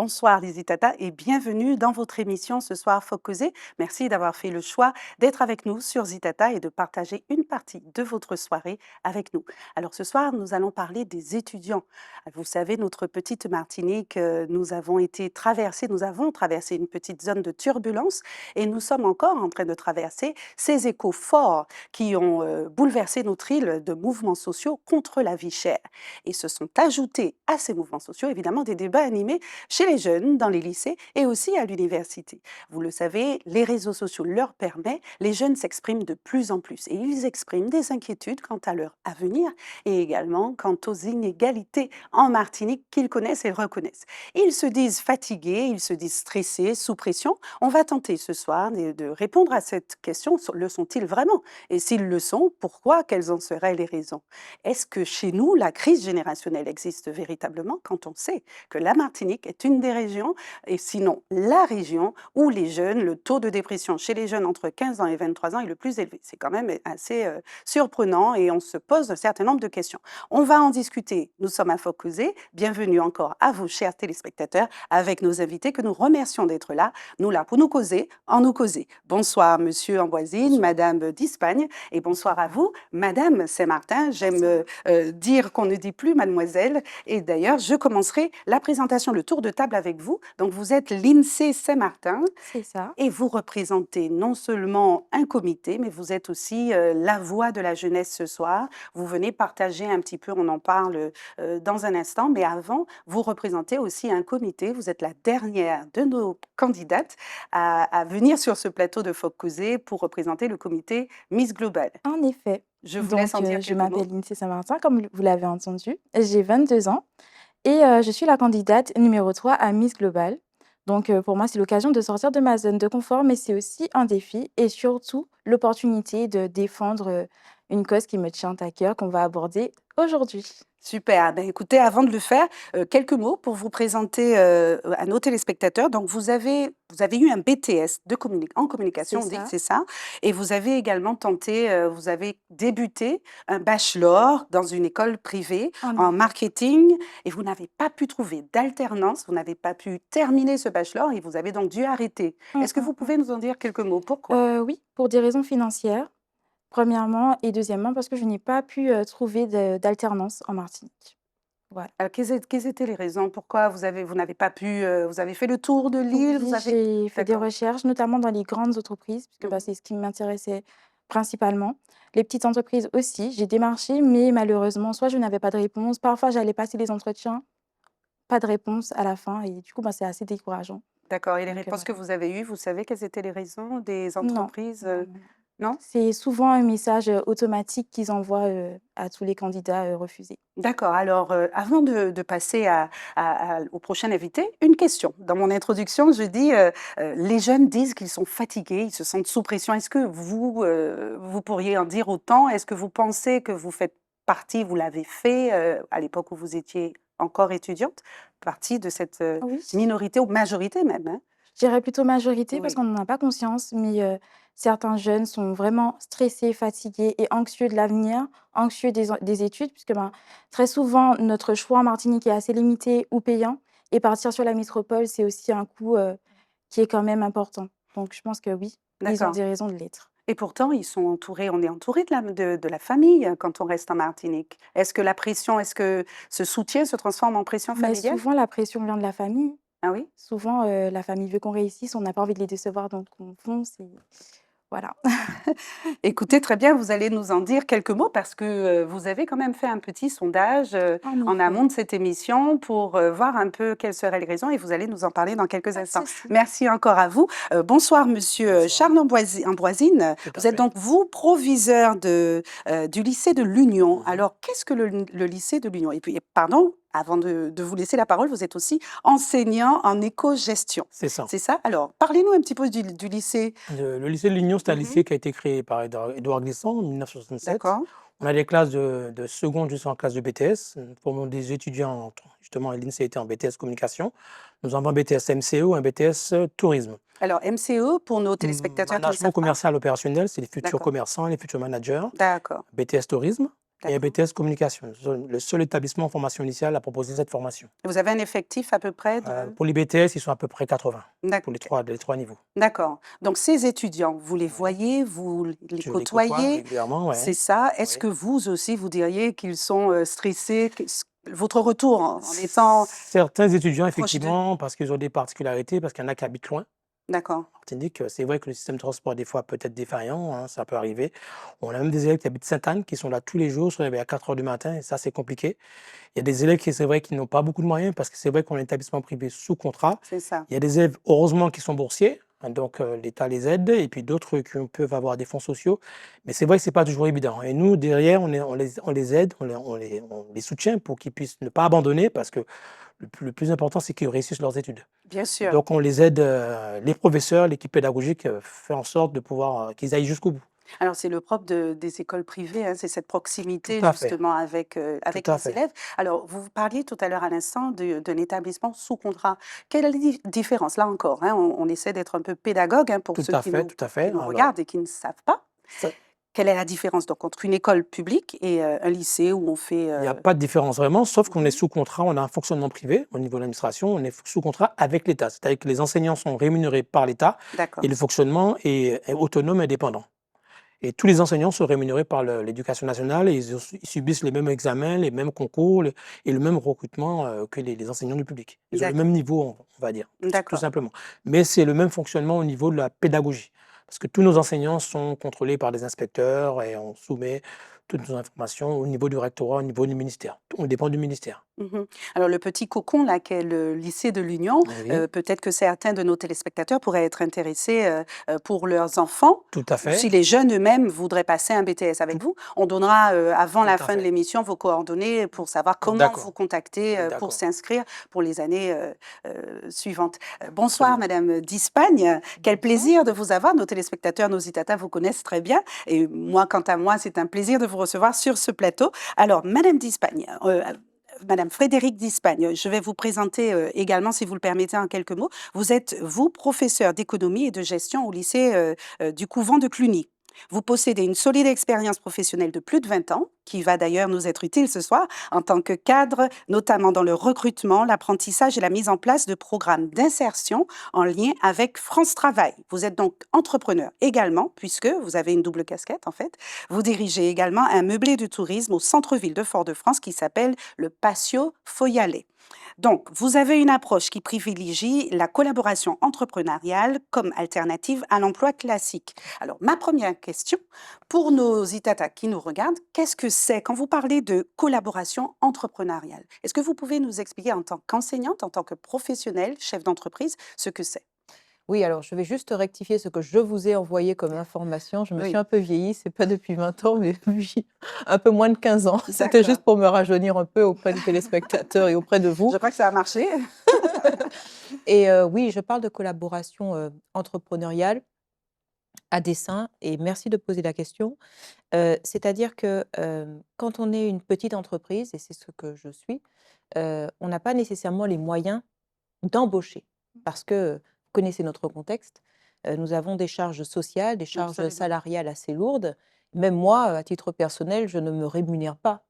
bonsoir les Tata et bienvenue dans votre émission ce soir Faut causer. Merci d'avoir fait le choix d'être avec nous sur Zitata et de partager une partie de votre soirée avec nous. Alors ce soir, nous allons parler des étudiants. Vous savez, notre petite Martinique, nous avons traversé une petite zone de turbulence et nous sommes encore en train de traverser ces échos forts qui ont bouleversé notre île de mouvements sociaux contre la vie chère. Et se sont ajoutés à ces mouvements sociaux, évidemment, des débats animés chez les jeunes, dans les lycées et aussi à l'université. Vous le savez, les réseaux sociaux leur permettent, les jeunes s'expriment de plus en plus et ils expriment des inquiétudes quant à leur avenir et également quant aux inégalités en Martinique qu'ils connaissent et reconnaissent. Ils se disent fatigués, ils se disent stressés, sous pression. On va tenter ce soir de répondre à cette question. Le sont-ils vraiment? Et s'ils le sont, pourquoi? Quelles en seraient les raisons? Est-ce que chez nous, la crise générationnelle existe véritablement quand on sait que la Martinique est une des régions, et sinon la région où les jeunes, le taux de dépression chez les jeunes entre 15 ans et 23 ans est le plus élevé? C'est quand même assez surprenant et on se pose un certain nombre de questions. On va en discuter. Nous sommes à Faut causer. Bienvenue encore à vous, chers téléspectateurs, avec nos invités que nous remercions d'être là. Nous là pour nous causer, en nous causer. Bonsoir, monsieur Amboisine, madame d'Espagne, et bonsoir à vous, madame Saint-Martin. J'aime dire qu'on ne dit plus mademoiselle. Et d'ailleurs, je commencerai la présentation, le tour de table avec vous. Donc, vous êtes l'INSEE Saint-Martin C'est ça. et vous représentez non seulement un comité, mais vous êtes aussi la voix de la jeunesse ce soir. Vous venez partager un petit peu, on en parle dans un instant, mais avant, vous représentez aussi un comité. Vous êtes la dernière de nos candidates à venir sur ce plateau de Faut causer pour représenter le comité Miss Global. En effet. Je vous laisse Donc, en dire je quelques mots. m'appelle Lindsay Saint-Martin, comme vous l'avez entendu. J'ai 22 ans et je suis la candidate numéro 3 à Miss Global. Donc, pour moi, c'est l'occasion de sortir de ma zone de confort, mais c'est aussi un défi et surtout l'opportunité de défendre une cause qui me tient à cœur, qu'on va aborder aujourd'hui. Super. Ben, écoutez, avant de le faire, quelques mots pour vous présenter à nos téléspectateurs. Donc, vous avez eu un BTS en C'est communication, on dit, ça. c'est ça. Et vous avez également tenté, vous avez débuté un bachelor dans une école privée En en effet. marketing et vous n'avez pas pu trouver d'alternance, vous n'avez pas pu terminer ce bachelor et vous avez donc dû arrêter. Hum, Est-ce que hum, vous hum. pouvez nous en dire quelques mots? Pourquoi? Oui, pour des raisons financières, premièrement, et deuxièmement, parce que je n'ai pas pu trouver d'alternance en Martinique. Voilà. Alors, quelles étaient les raisons? Pourquoi vous n'avez pas pu, vous avez fait le tour de l'île, vous Oui, avez j'ai fait des d'accord. recherches, notamment dans les grandes entreprises, puisque, Mmh. c'est ce qui m'intéressait principalement. Les petites entreprises aussi, j'ai démarché, mais malheureusement, soit je n'avais pas de réponse, parfois j'allais passer les entretiens, pas de réponse à la fin et du coup, c'est assez décourageant. D'accord, et les Donc, réponses que voilà. vous avez eues, vous savez quelles étaient les raisons des Non, entreprises, non, non, non. non? C'est souvent un message, automatique qu'ils envoient, à tous les candidats, refusés. D'accord, alors, avant de passer au prochain invité, une question. Dans mon introduction, je dis, les jeunes disent qu'ils sont fatigués, ils se sentent sous pression. Est-ce que vous, vous pourriez en dire autant? Est-ce que vous pensez que vous faites partie, vous l'avez fait, à l'époque où vous étiez encore étudiante, partie de cette, Oui. minorité ou majorité même, hein? Je dirais plutôt majorité parce Oui. qu'on n'en a pas conscience, mais certains jeunes sont vraiment stressés, fatigués et anxieux de l'avenir, anxieux des études, puisque très souvent, notre choix en Martinique est assez limité ou payant. Et partir sur la métropole, c'est aussi un coût qui est quand même important. Donc, je pense que oui, ils ont D'accord. des raisons de l'être. Et pourtant, ils sont entourés on est entouré de la famille, quand on reste en Martinique. Est-ce que ce soutien se transforme en pression Mais familiale? souvent, la pression vient de la famille. Ah oui? Souvent, la famille veut qu'on réussisse, on n'a pas envie de les décevoir, donc on fonce et voilà. Écoutez, très bien, vous allez nous en dire quelques mots parce que, vous avez quand même fait un petit sondage, En en effet, amont de cette émission pour, voir un peu quelles seraient les raisons et vous allez nous en parler dans quelques pas de instants. souci. Merci encore à vous. Bonsoir monsieur, Bonsoir, Charles Ambroisine. tout à Vous êtes fait. donc vous proviseur du lycée de l'Union. Mmh. Alors qu'est-ce que le lycée de l'Union? Et puis pardon, avant de vous laisser la parole, vous êtes aussi enseignant en écogestion. C'est ça. C'est ça? Alors parlez-nous un petit peu du lycée. Le lycée de l'Union, c'est un Mmh. lycée qui a été créé par Édouard Glissant en 1967. D'accord. On a des classes de seconde jusqu'en classe de BTS. Nous formons des étudiants, justement, l'INSEE était en BTS communication. Nous avons un BTS MCO, un BTS tourisme. Alors MCE, pour nos téléspectateurs qui ne Management savent pas? commercial opérationnel, c'est les futurs D'accord, commerçants et les futurs managers. d'accord. BTS tourisme, et un D'accord. BTS communication. Le seul établissement en formation initiale à proposer cette formation. Vous avez un effectif à peu près de Pour les BTS, ils sont à peu près 80 d'ac pour les 3 niveaux. d'accord. Donc ces étudiants, vous les Ouais. voyez, vous les Je les côtoie côtoyez, régulièrement, c'est ouais. ça? Est-ce Oui. que vous aussi, vous diriez qu'ils sont, stressés? Qu'est-ce votre retour en étant Certains étudiants, proche d'eux? effectivement, parce qu'ils ont des particularités, parce qu'il y en a qui habitent loin. D'accord. Martinique, c'est vrai que le système de transport, des fois, peut être défaillant, hein, ça peut arriver. On a même des élèves qui habitent Sainte-Anne, qui sont là tous les jours, se réveillent à 4 heures du matin, et ça, c'est compliqué. Il y a des élèves qui, c'est vrai, qui n'ont pas beaucoup de moyens, parce que c'est vrai qu'on est un établissement privé sous contrat. C'est ça. Il y a des élèves, heureusement, qui sont boursiers, hein, donc l'État les aide, et puis d'autres qui peuvent avoir des fonds sociaux. Mais c'est vrai que c'est pas toujours évident. Et nous, derrière, on les aide, on les soutient pour qu'ils puissent ne pas abandonner, parce que le plus important, c'est qu'ils réussissent leurs études. Bien sûr. Donc on les aide, les professeurs, l'équipe pédagogique, fait en sorte de pouvoir, qu'ils aillent jusqu'au bout. Alors c'est le propre des écoles privées, hein, c'est cette Tout proximité à fait, justement avec, tout avec à les fait. élèves. Alors vous parliez tout à l'heure à l'instant d'un établissement sous contrat. Quelle est la différence? Là encore, hein, on essaie d'être un peu pédagogue, hein, pour Tout ceux à fait, tout à qui fait. nous Alors regardent et qui ne savent pas. ça Quelle est la différence donc entre une école publique et un lycée où on fait, il n'y a pas de différence vraiment, sauf qu'on est mmh sous contrat, on a un fonctionnement privé au niveau de l'administration, on est sous contrat avec l'État. C'est-à-dire que les enseignants sont rémunérés par l'État et D'accord, le fonctionnement est autonome et indépendant. Et tous les enseignants sont rémunérés par l'éducation nationale et ils subissent les mêmes examens, les mêmes concours et le même recrutement, que les enseignants du public. Ils ont le d'accord, même niveau, on va dire, tout d'accord. simplement. Mais c'est le même fonctionnement au niveau de la pédagogie. Parce que tous nos enseignants sont contrôlés par des inspecteurs et on soumet toutes nos informations au niveau du rectorat, au niveau du ministère. On dépend du ministère. Mmh. Alors le petit cocon là qu'est le lycée de l'Union, Oui, peut-être que certains de nos téléspectateurs pourraient être intéressés, pour leurs enfants tout à ou si fait. les jeunes eux-mêmes voudraient passer un BTS avec Tout, vous. On donnera, avant tout la à fin de fait. l'émission vos coordonnées pour savoir comment vous D'accord, contacter, pour d'accord. s'inscrire pour les années, suivantes. Très Bonsoir bien. madame d'Ispagne, quel Bonsoir. plaisir de vous avoir. Nos téléspectateurs, nos Itata vous connaissent très bien et moi, quant à moi, c'est un plaisir de vous recevoir sur ce plateau. Alors madame d'Ispagne, Madame Frédérique d'Ispagne, je vais vous présenter également, si vous le permettez, en quelques mots. Vous êtes, vous, professeur d'économie et de gestion au lycée du Couvent de Cluny. Vous possédez une solide expérience professionnelle de plus de 20 ans, qui va d'ailleurs nous être utile ce soir, en tant que cadre, notamment dans le recrutement, l'apprentissage et la mise en place de programmes d'insertion en lien avec France Travail. Vous êtes donc entrepreneur également, puisque vous avez une double casquette en fait. Vous dirigez également un meublé de tourisme au centre-ville de Fort-de-France qui s'appelle le Patio Foyalais. Donc, vous avez une approche qui privilégie la collaboration entrepreneuriale comme alternative à l'emploi classique. Alors, ma première question, pour nos Itata qui nous regardent, qu'est-ce que c'est quand vous parlez de collaboration entrepreneuriale? Est-ce que vous pouvez nous expliquer en tant qu'enseignante, en tant que professionnelle, chef d'entreprise, ce que c'est? Oui, alors je vais juste rectifier ce que je vous ai envoyé comme information. Je me suis Oui, un peu vieillie, c'est pas depuis 20 ans, mais depuis un peu moins de 15 ans. C'était d'accord. juste pour me rajeunir un peu auprès des téléspectateurs et auprès de Je vous. crois que ça a marché. Et oui, je parle de collaboration entrepreneuriale à dessein et merci de poser la question. C'est-à-dire que quand on est une petite entreprise, et c'est ce que je suis, on n'a pas nécessairement les moyens d'embaucher. Parce que, vous connaissez notre contexte, nous avons des charges sociales, des charges Absolument. salariales assez lourdes. Même moi, à titre personnel, je ne me rémunère pas,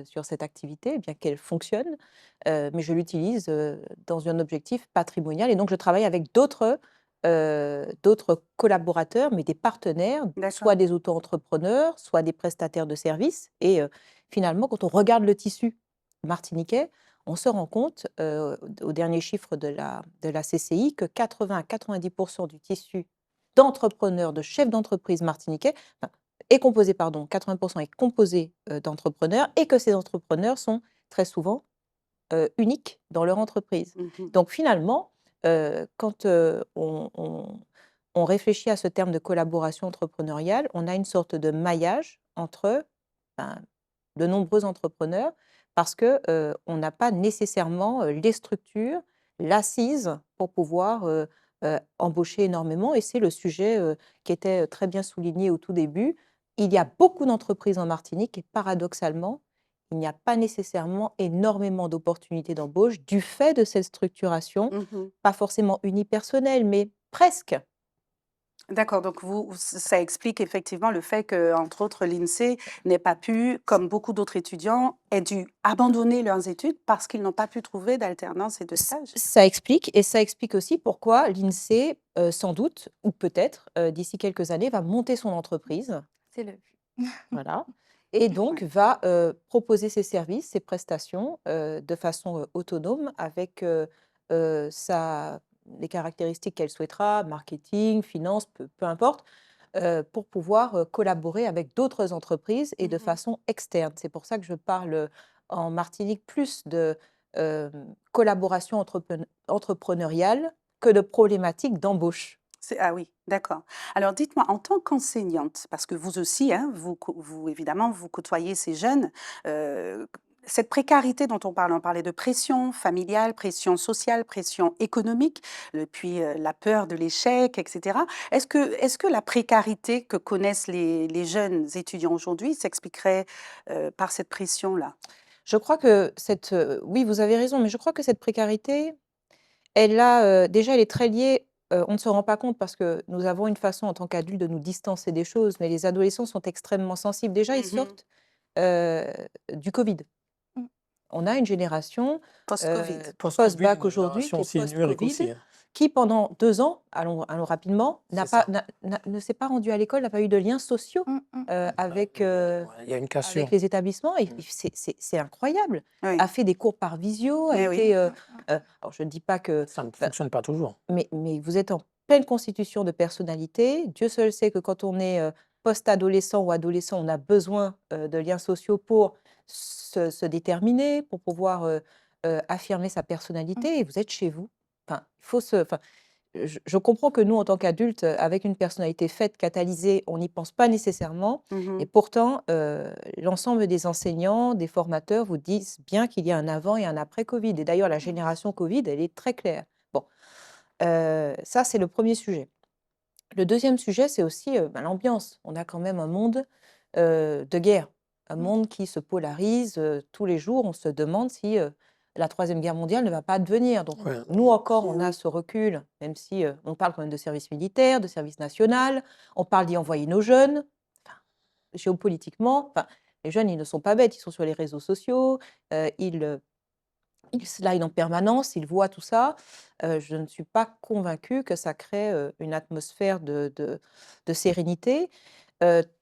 sur cette activité, bien qu'elle fonctionne, mais je l'utilise, dans un objectif patrimonial et donc je travaille avec d'autres collaborateurs, mais des partenaires, D'accord. soit des auto-entrepreneurs, soit des prestataires de services et finalement, quand on regarde le tissu martiniquais, on se rend compte, aux derniers chiffres de la CCI, que 80 à 90 du tissu d'entrepreneurs, de chefs d'entreprise martiniquais, enfin, est composé, pardon, 80 est composé, d'entrepreneurs et que ces entrepreneurs sont très souvent, uniques dans leur entreprise. Mhm. Donc finalement, quand, on réfléchit à ce terme de collaboration entrepreneuriale, on a une sorte de maillage entre, ben, de nombreux entrepreneurs parce que, on n'a pas nécessairement, les structures, l'assise pour pouvoir, embaucher énormément et c'est le sujet, qui était, très bien souligné au tout début. Il y a beaucoup d'entreprises en Martinique et paradoxalement, il n'y a pas nécessairement énormément d'opportunités d'embauche du fait de cette structuration, Mhm. pas forcément unipersonnelle, mais presque. D'accord, donc ça explique effectivement le fait qu'entre autres, l'INSEE n'ait pas pu, comme beaucoup d'autres étudiants, aient dû abandonner leurs études parce qu'ils n'ont pas pu trouver d'alternance et de stage? Ça explique et ça explique aussi pourquoi l'INSEE, sans doute ou peut-être, d'ici quelques années, va monter son entreprise, C'est le but. voilà, et donc Ouais. va, proposer ses services, ses prestations, de façon, autonome avec, sa les caractéristiques qu'elle souhaitera, marketing, finance, peu importe, pour pouvoir, collaborer avec d'autres entreprises et de Mmh. façon externe. C'est pour ça que je parle, en Martinique plus de, collaboration entrepreneuriale que de problématiques d'embauche. Ah oui, d'accord. Alors dites-moi, en tant qu'enseignante, parce que vous aussi, hein, vous évidemment, vous côtoyez ces jeunes, heu, cette précarité dont on parlait de pression familiale, pression sociale, pression économique, puis, la peur de l'échec et cetera. Est-ce que la précarité que connaissent les jeunes étudiants aujourd'hui s'expliquerait, par cette pression-là? Je crois que oui, vous avez raison, mais je crois que cette précarité, déjà, elle est très liée, on ne se rend pas compte parce que nous avons une façon en tant qu'adultes de nous distancer des choses, mais les adolescents sont extrêmement sensibles. Déjà, ils Mmh. sortent, heu, du covid. Mmh. On a une génération, Post-Covid. Post-Covid, post-bac une aujourd'hui, génération qui est aussi numérique post-covid, aussi, hein. qui pendant 2 ans, allons rapidement, C'est ça. ne s'est pas rendu à l'école, n'a pas eu de liens sociaux, Mmh mh. avec, Ouais, il y a une avec cassure. les établissements et Mmh. c'est incroyable. Oui, A fait des cours par visio, a mais oui. été, Mmh mh. alors je ne dis pas que Ça ne enfin, fonctionne pas toujours. mais vous êtes en pleine constitution de personnalité. Dieu seul sait que quand on est, post-adolescent ou adolescent, on a besoin, de liens sociaux pour se déterminer, pour pouvoir, affirmer sa Mmh. personnalité et vous êtes chez vous. Enfin, il faut se enfin, je comprends que nous, en tant qu'adultes, avec une personnalité faite, catalysée, on n'y pense pas nécessairement et Mmh. pourtant, l'ensemble des enseignants, des formateurs vous disent bien qu'il y a un avant et un après covid et d'ailleurs la Oui. génération covid, elle est très claire. Bon, ça, c'est le premier sujet. Le deuxième sujet, c'est aussi, l'ambiance. On a quand même un monde, de guerre, un Mmh. monde qui se polarise, tous les jours. On se demande si, la troisième guerre mondiale ne va pas advenir. Donc Ouais. nous encore, on Eh a oui. ce recul, même si, on parle quand même de service militaire, de service national, on parle d'y envoyer nos jeunes. Enfin, géopolitiquement, enfin, les jeunes, ils ne sont pas bêtes, ils sont sur les réseaux sociaux, ils slident en permanence, ils voient tout ça. Je ne suis pas convaincue que ça crée, une atmosphère de sérénité,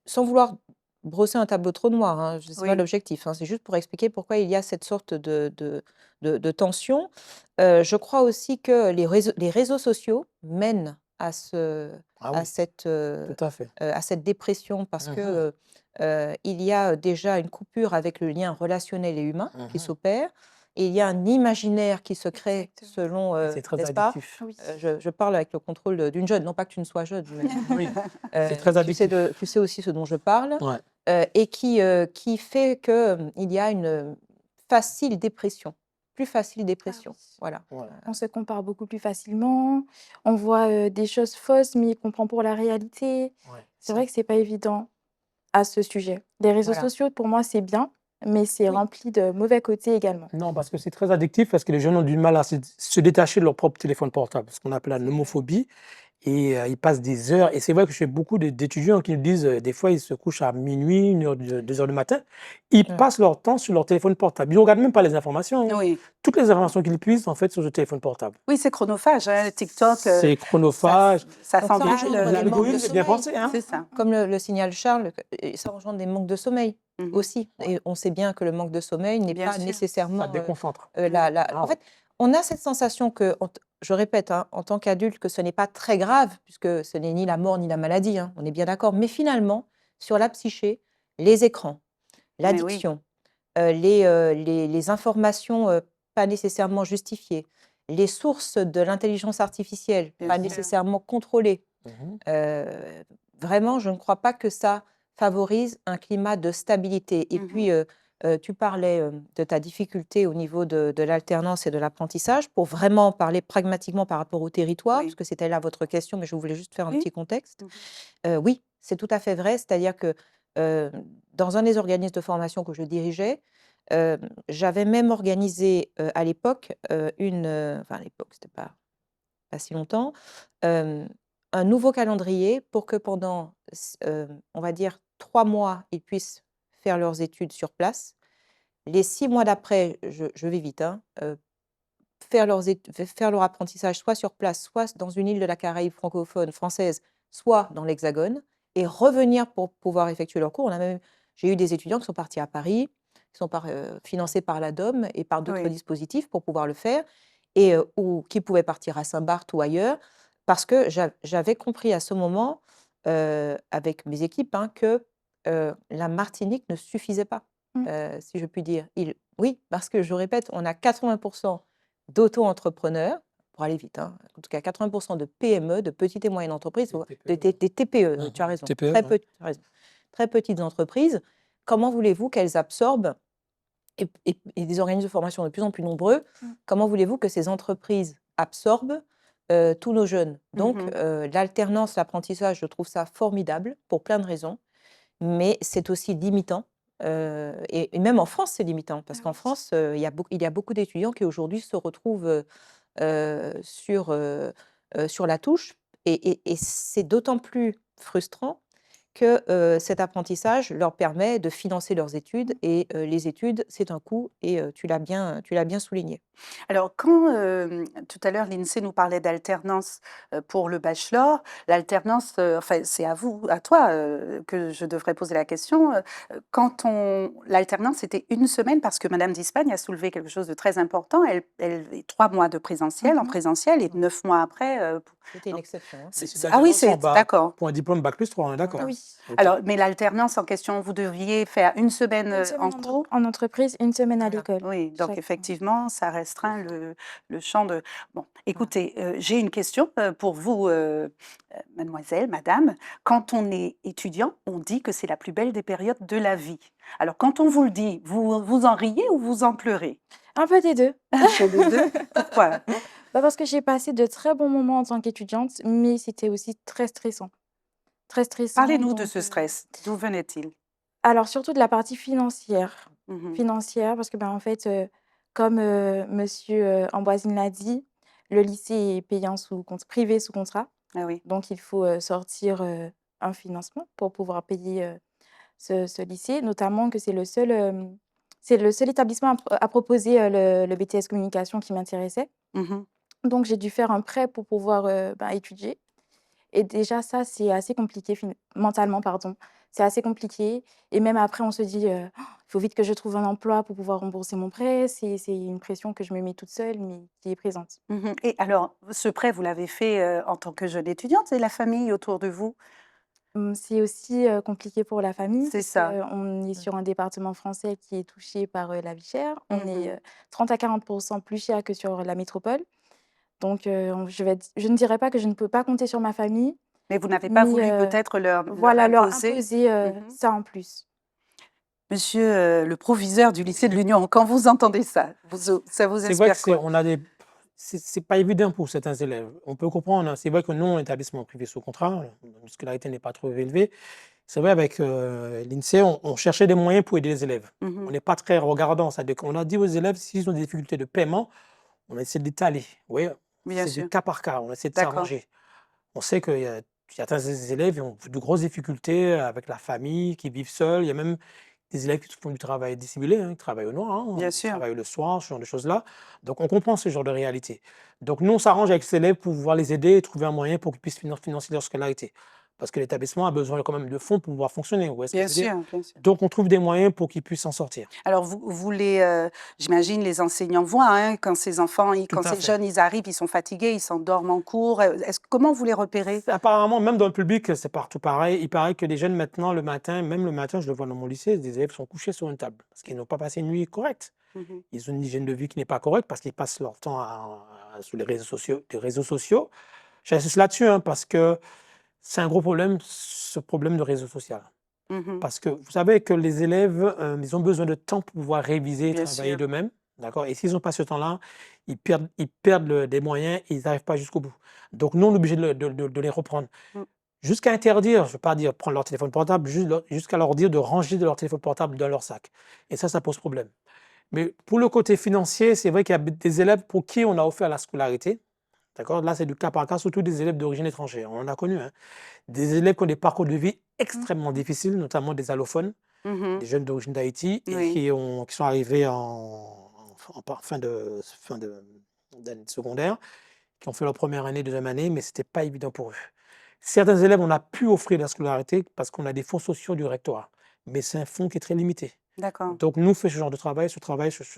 sans vouloir brosser un tableau trop noir, hein, ce n'est pas Oui. l'objectif, hein, c'est juste pour expliquer pourquoi il y a cette sorte de tension. Je crois aussi que les réseaux sociaux mènent Ah à oui, cette, tout à fait. à cette dépression parce que, Mmh. il y a déjà une coupure avec le lien relationnel et humain qui Mmh. s'opère et il y a un imaginaire qui se crée Exactement. selon, Et c'est très n'est-ce pas? addictif. Oui. Je parle avec le contrôle, d'une jeune, non pas que tu ne sois jeune, mais Oui, c'est très addictif. tu sais aussi ce dont je parle, Ouais. et qui fait que, il y a une, facile dépression, plus facile Ah dépression, oui. voilà. Ouais. On se compare beaucoup plus facilement, on voit, des choses fausses, mais qu'on prend pour la réalité. Ouais. C'est vrai que c'est pas évident à ce sujet. Les réseaux Voilà. sociaux, pour moi, c'est bien, mais c'est Oui. rempli de mauvais côtés également. Non, parce que c'est très addictif, parce que les jeunes ont du mal à se détacher de leur propre téléphone portable, ce qu'on appelle la C'est vrai. nomophobie. Et ils passent des heures, et c'est vrai que j'ai beaucoup d'étudiants qui me disent, des fois, ils se couchent à minuit, 1 heure, 2 heures du matin. Ils Ouais. passent leur temps sur leur téléphone portable. Ils ne regardent même pas les informations, hein. Oui. Toutes les informations qu'ils puissent, en fait, sur le téléphone portable. Oui, c'est chronophage, hein, TikTok, C'est ça chronophage. ça Donc ça s'emballe, engendre des manques de L'algorithme est bien sommeil. pensé, hein. c'est ça. Comme le signale Charles, ça engendre des manques de sommeil Mmh. aussi Ouais. et on sait bien que le manque de sommeil n'est Bien pas sûr. Ça nécessairement, déconcentre. la Ah en oui. fait, on a cette sensation que je répète, hein, en tant qu'adulte, que ce n'est pas très grave puisque ce n'est ni la mort ni la maladie, hein, on est bien d'accord. Mais finalement, sur la psyché, les écrans, Mais oui. l'addiction, les informations, pas nécessairement justifiées, les sources de l'intelligence artificielle, Bien pas sûr. nécessairement contrôlées. Mmh. Heu, Vraiment, je ne crois pas que ça favorise un climat de stabilité et Mmh. puis, tu parlais, de ta difficulté au niveau de l'alternance et de l'apprentissage. Pour vraiment parler pragmatiquement par rapport au territoire, Oui. puisque c'était là votre question, mais je voulais juste faire un Oui. petit contexte. Mmh. Oui, c'est tout à fait vrai, c'est-à-dire que, heu, dans un des organismes de formation que je dirigeais, j'avais même organisé, à l'époque, enfin à l'époque, c'était pas si longtemps, un nouveau calendrier pour que pendant, on va dire 3 mois, ils puissent faire leurs études sur place. Les 6 mois d'après, je vais vite, hein, faire leur apprentissage soit sur place, soit dans une île de la Caraïbe francophone française, soit dans l'Hexagone et revenir pour pouvoir effectuer leurs cours. J'ai eu des étudiants qui sont partis à Paris, qui sont financés par l'ADOM et par d'autres Oui. dispositifs pour pouvoir le faire et ou qui pouvaient partir à Saint-Barth ou ailleurs parce que j'avais compris à ce moment, avec mes équipes, hein, que, la Martinique ne suffisait pas, Mmh. si je puis dire. Oui, parce que je répète, on a 80 d'auto-entrepreneurs, pour aller vite, hein, en tout cas 80 de PME, de petites et moyennes entreprises, Des des TPE, des TPE, ouais. tu as raison, TPE, très ouais. tu as raison, très petites entreprises. Comment voulez-vous qu'elles absorbent et des organismes de formation de plus en plus nombreux, Mmh. comment voulez-vous que ces entreprises absorbent, tous nos jeunes? Donc Mmh. l'alternance, l'apprentissage, je trouve ça formidable pour plein de raisons, mais c'est aussi limitant, et même en France, c'est limitant parce Ah qu'en oui. France, il y a beaucoup d'étudiants qui aujourd'hui se retrouvent, sur la touche et c'est d'autant plus frustrant que, cet apprentissage leur permet de financer leurs études et les études, c'est un coût et tu l'as bien souligné. Alors quand, tout à l'heure l'INSEE nous parlait d'alternance, pour le bachelor, l'alternance, enfin c'est à toi, que je devrais poser la question, quand on l'alternance c'était une semaine parce que madame d'Espagne a soulevé quelque chose de très important, elle 3 mois de présentiel en Mmh. présentiel et Ouais. 9 mois après, C'était une donc exception, hein. Mais c'est de ah oui, l'alternance en c'est bas d'accord. pour un diplôme bac+3, on est d'accord? Voilà. Oui. OK. Alors mais l'alternance en question, vous deviez faire une semaine, Une en semaine cours? en entreprise, une semaine à Voilà. l'école, Oui, donc chaque mois. effectivement, ça restreint le champ de bon, Voilà. écoutez, j'ai une question, pour vous, mademoiselle, madame. Quand on est étudiant, on dit que c'est la plus belle des périodes de la vie. Alors quand on vous le dit, vous en riez ou vous en pleurez? Un peu des 2. Un peu des 2. Pourquoi? Bah, parce que j'ai passé de très bons moments en tant qu'étudiante, mais c'était aussi très stressant. Très stressant Parlez-nous de donc ce stress. D'où venait-il? alors surtout de la partie financière. Mmh. Financière parce que, ben, en fait, comme, monsieur, Amboisine l'a dit, le lycée est payant sous compte privé sous contrat. Ah oui. Donc il faut, sortir, un financement pour pouvoir payer, ce lycée. Notamment que c'est le seul établissement à proposer, le BTS communication qui m'intéressait. Mmh. Donc j'ai dû faire un prêt pour pouvoir, bah, étudier et déjà ça, c'est assez compliqué mentalement, pardon. C'est assez compliqué et même après on se dit, «Il faut vite que je trouve un emploi pour pouvoir rembourser mon prêt». C'est une pression que je me mets toute seule, mais qui est présente. Mmh. Et alors, ce prêt, vous l'avez fait, en tant que jeune étudiante et la famille autour de vous? C'est aussi, compliqué pour la famille C'est ça. puisqu'on est Mmh. sur un département français qui est touché par, la vie chère. On est, Mmh. 30 à 40 plus cher que sur la métropole. Donc je ne dirais pas que je ne peux pas compter sur ma famille, Mais vous n'avez pas mais voulu peut-être leur voilà, leur imposer? imposer, Mmh. ça en plus. Monsieur, le proviseur du lycée de l'Union, quand vous entendez ça, ça vous C'est vrai que inspire quoi? c'est pas évident pour certains élèves. On peut comprendre, hein. C'est vrai que nous, en établissement privé sous contrat, la scolarité n'est pas trop élevée. C'est vrai avec, l'INSEE, on cherchait des moyens pour aider les élèves. On Mmh. n'est pas très regardant, c'est-à-dire qu'on a dit aux élèves, s'ils ont des difficultés de paiement, on essaie d'étaler. Vous voyez? Bien C'est du sûr, cas par cas, on essaie de d'accord. s'arranger. On sait qu'il y a certains élèves qui ont de grosses difficultés avec la famille, qui vivent seuls. Il y a même des élèves qui font du travail dissimulé, hein, qui travaillent au noir, hein, Bien qui sûr. travaillent le soir, ce genre de choses-là. Donc on comprend ce genre de réalité. Donc nous, on s'arrange avec ces élèves pour pouvoir les aider et trouver un moyen pour qu'ils puissent financer leur scolarité. Parce que l'établissement a besoin quand même de fonds pour pouvoir fonctionner. Vous voyez ce que Bien je veux dire? sûr, bien sûr. Donc on trouve des moyens pour qu'ils puissent s'en sortir. Alors vous les, j'imagine les enseignants voient, hein, quand ces enfants, Tout quand à ces fait. jeunes, ils arrivent, ils sont fatigués, ils s'endorment en cours, comment vous les repérez? Apparemment, même dans le public, c'est partout pareil. Il paraît que les jeunes maintenant, le matin, même le matin, je le vois dans mon lycée, des élèves sont couchés sur une table parce qu'ils n'ont pas passé une nuit correcte. Mmh. Ils ont une hygiène de vie qui n'est pas correcte parce qu'ils passent leur temps sur les réseaux sociaux. J'insiste là-dessus, hein, parce que c'est un gros problème, ce problème de réseau social. Mmh. Parce que vous savez que les élèves, ils ont besoin de temps pour pouvoir réviser et Bien travailler sûr. d'eux-mêmes. D'accord? Et s'ils n'ont pas ce temps-là, ils perdent des moyens et ils n'arrivent pas jusqu'au bout. Donc, nous, on est obligé de les reprendre. Mmh. Jusqu'à interdire, je ne veux pas dire prendre leur téléphone portable, jusqu'à leur dire de ranger leur téléphone portable dans leur sac. Et ça pose problème. Mais pour le côté financier, c'est vrai qu'il y a des élèves pour qui on a offert la scolarité. d'accord? Là, c'est du cas par cas, surtout des élèves d'origine étrangère. On en a connu, hein. Des élèves qui ont des parcours de vie extrêmement difficiles, notamment des allophones, Mmh. des jeunes d'origine d'Haïti et Oui. qui sont arrivés d'année secondaire, qui ont fait leur première année, deuxième année, mais c'était pas évident pour eux. Certains élèves, on a pu offrir la scolarité parce qu'on a des fonds sociaux du rectorat, mais c'est un fonds qui est très limité. D'accord. Donc, nous, on fait ce genre de travail, ce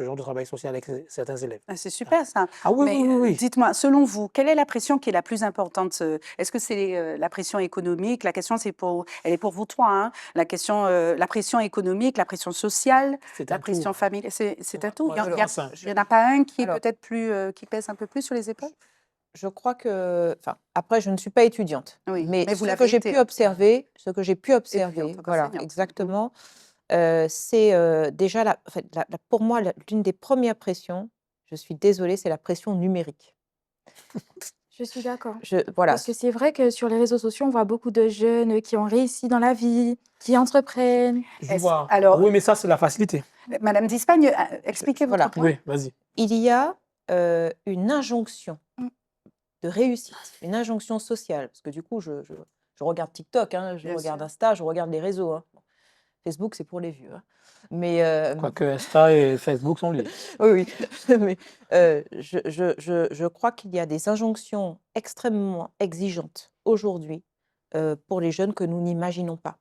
genre de travail social avec certains élèves. Ah, c'est super ça. Ah oui, Mais oui, oui, oui. dites-moi, selon vous, quelle est la pression qui est la plus importante? Est-ce que c'est la pression économique? La question, elle est pour vous trois, hein. La question, la pression économique, la pression sociale, C'est la un tout. pression familiale, c'est un tout. Moi, Il je n'y pense, hein. en a pas un qui est Alors, peut-être plus, qui pèse un peu plus sur les épaules? je crois que, enfin, après, je ne suis pas étudiante, Oui, mais mais vous ce que l'avez j'ai été, pu hein. observer, Étudiante, encore voilà, enseignante. exactement, c'est déjà, en fait, pour moi, l'une des premières pressions, je suis désolée, c'est la pression numérique. Je suis d'accord. Voilà, Parce que c'est vrai que sur les réseaux sociaux, on voit beaucoup de jeunes qui ont réussi dans la vie, qui entreprennent. Je Est-ce vois. alors, Oui, mais ça, c'est la facilité. Madame d'Espagne, expliquez votre voilà. point. Oui, vas-y. Il y a une injonction Mmh, de réussite, une injonction sociale, parce que du coup, je regarde TikTok, hein, je Bien regarde sûr. Insta, je regarde les réseaux, hein. Bon, Facebook, c'est pour les vieux, hein. Mais Quoique Insta et Facebook sont liés. oui, oui. Mais je crois qu'il y a des injonctions extrêmement exigeantes aujourd'hui pour les jeunes que nous n'imaginons pas,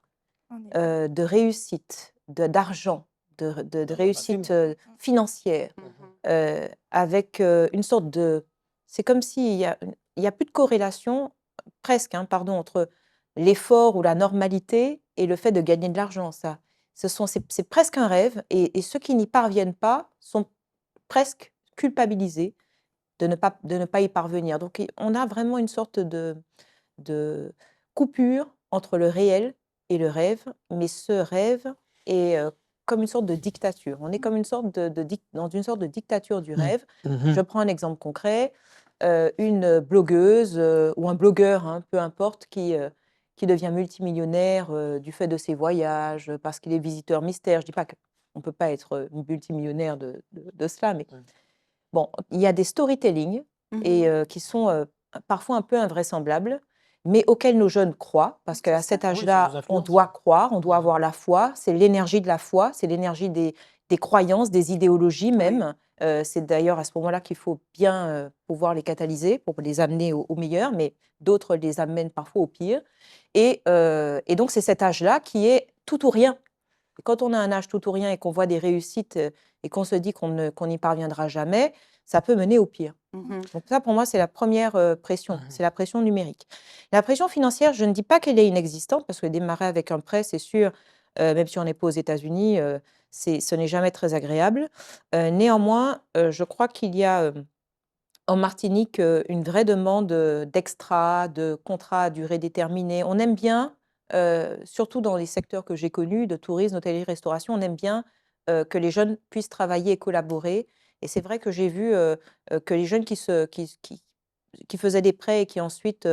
en effet. de réussite, d'argent, de Ah bah, réussite facile. financière, Mmh. avec une sorte de... C'est comme s'il y a, il y a plus de corrélation, presque, hein, pardon, entre l'effort ou la normalité et le fait de gagner de l'argent. C'est presque un rêve, et ceux qui n'y parviennent pas sont presque culpabilisés de ne pas y parvenir. Donc, on a vraiment une sorte de coupure entre le réel et le rêve, mais ce rêve est comme une sorte de dictature. On est comme une sorte dans une sorte de dictature du Mm. rêve. Mhm. Je prends un exemple concret, une blogueuse ou un blogueur, hein, peu importe, qui devient multimillionnaire du fait de ses voyages, parce qu'il est visiteur mystère. Je ne dis pas qu'on ne peut pas être multimillionnaire de cela, mais Mm. bon, il y a des storytelling et Mmh. qui sont parfois un peu invraisemblables, mais auxquels nos jeunes croient, parce C'est qu'à ça. cet Oui, ça nous âge-là, on influence. doit croire, on doit Mhm. avoir la foi. C'est l'énergie de la foi, c'est l'énergie des croyances, des idéologies Oui. même. C'est d'ailleurs à ce moment-là qu'il faut bien pouvoir les catalyser pour les amener au meilleur, mais d'autres les amènent parfois au pire. Et donc, c'est cet âge-là qui est tout ou rien. Et quand on a un âge tout ou rien et qu'on voit des réussites et qu'on se dit qu'on n'y parviendra jamais, ça peut mener au pire. Mmh. Donc ça, pour moi, c'est la première pression, Mhm. c'est la pression numérique. La pression financière, je ne dis pas qu'elle est inexistante, parce que démarrer avec un prêt, c'est sûr, même si on n'est pas aux États-Unis, ce n'est jamais très agréable. Néanmoins, je crois qu'il y a en Martinique une vraie demande d'extra, de contrats à durée déterminée. On aime bien, surtout dans les secteurs que j'ai connus, de tourisme, hôtellerie, restauration, on aime bien que les jeunes puissent travailler et collaborer. Et c'est vrai que j'ai vu que les jeunes qui faisaient des prêts et qui ensuite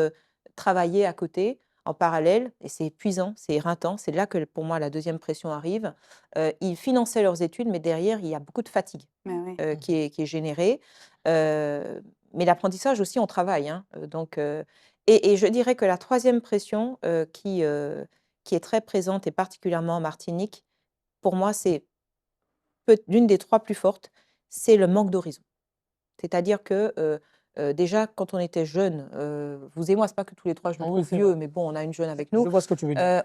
travaillaient à côté, en parallèle, et c'est épuisant, c'est éreintant, c'est là que pour moi la deuxième pression arrive, ils finançaient leurs études, mais derrière, il y a beaucoup de fatigue Mais oui. qui est générée. Mais l'apprentissage aussi, on travaille, hein, et je dirais que la troisième pression qui est très présente, et particulièrement en Martinique, pour moi, c'est l'une des trois plus fortes, c'est le manque d'horizon. C'est-à-dire que déjà, quand on était jeunes, vous et moi, c'est pas que tous les trois je me Ah oui, trouve c'est vrai. vieux, mais bon, on a une jeune avec Je nous. vois ce que tu veux dire.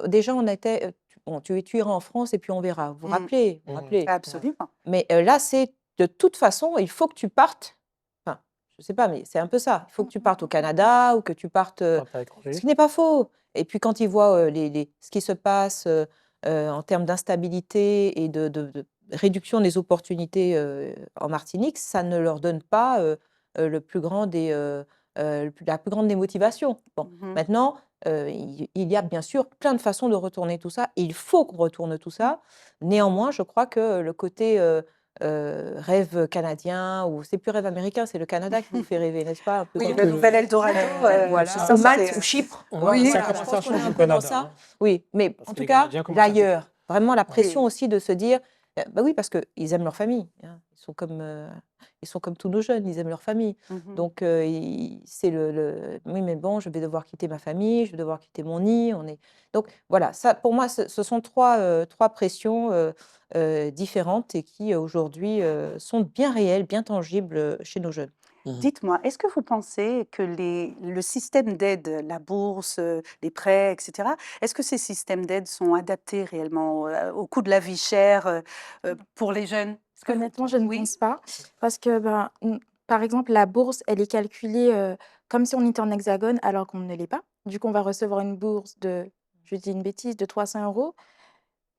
Déjà, on était, bon, tu iras en France et puis on verra. Vous vous Mmh. rappelez, vous vous Mhm. rappelez. Absolument. Mais là, c'est de toute façon, il faut que tu partes. Enfin, je ne sais pas, mais c'est un peu ça. Il faut que tu partes au Canada ou que tu partes. Partent à Ce l'étranger. qui n'est pas faux. Et puis, quand ils voient ce qui se passe en termes d'instabilité et de réduction des opportunités en Martinique, ça ne leur donne pas le plus grand la plus grande des motivations. Bon, Mmh. maintenant, il y a bien sûr plein de façons de retourner tout ça. Et il faut qu'on retourne tout ça. Néanmoins, je crois que le côté rêve canadien, ou c'est plus rêve américain, c'est le Canada qui vous fait rêver, n'est-ce pas? Un peu Oui, comme le nouvel Eldorado, voilà, c'est ça, ou Malte c'est, ou Chypre. oui, Ça Voilà, je commence pense à qu'on est changer un au peu dans Canada, ça. hein, Oui, mais parce en que tout les cas, Canadiens commencent à quitter. d'ailleurs, vraiment la pression oui. aussi de se dire, Bah oui, parce qu'ils aiment leur famille, hein. Ils sont comme tous nos jeunes, ils aiment leur famille. Mmh. Donc c'est «Oui, mais bon, je vais devoir quitter ma famille, je vais devoir quitter mon nid». Donc voilà, ça pour moi, ce sont 3 pressions, différentes et qui, aujourd'hui, sont bien réelles, bien tangibles, chez nos jeunes. Mmh. Dites-moi, est-ce que vous pensez que le système d'aide, la bourse, les prêts et cetera, est-ce que ces systèmes d'aide sont adaptés réellement, au coût de la vie chère, pour les jeunes? Est-ce que vous Honnêtement, je ne oui? pense pas parce que, ben, par exemple, la bourse, elle est calculée, comme si on était en hexagone alors qu'on ne l'est pas. Du coup, on va recevoir une bourse de, je dis une bêtise, de 300 €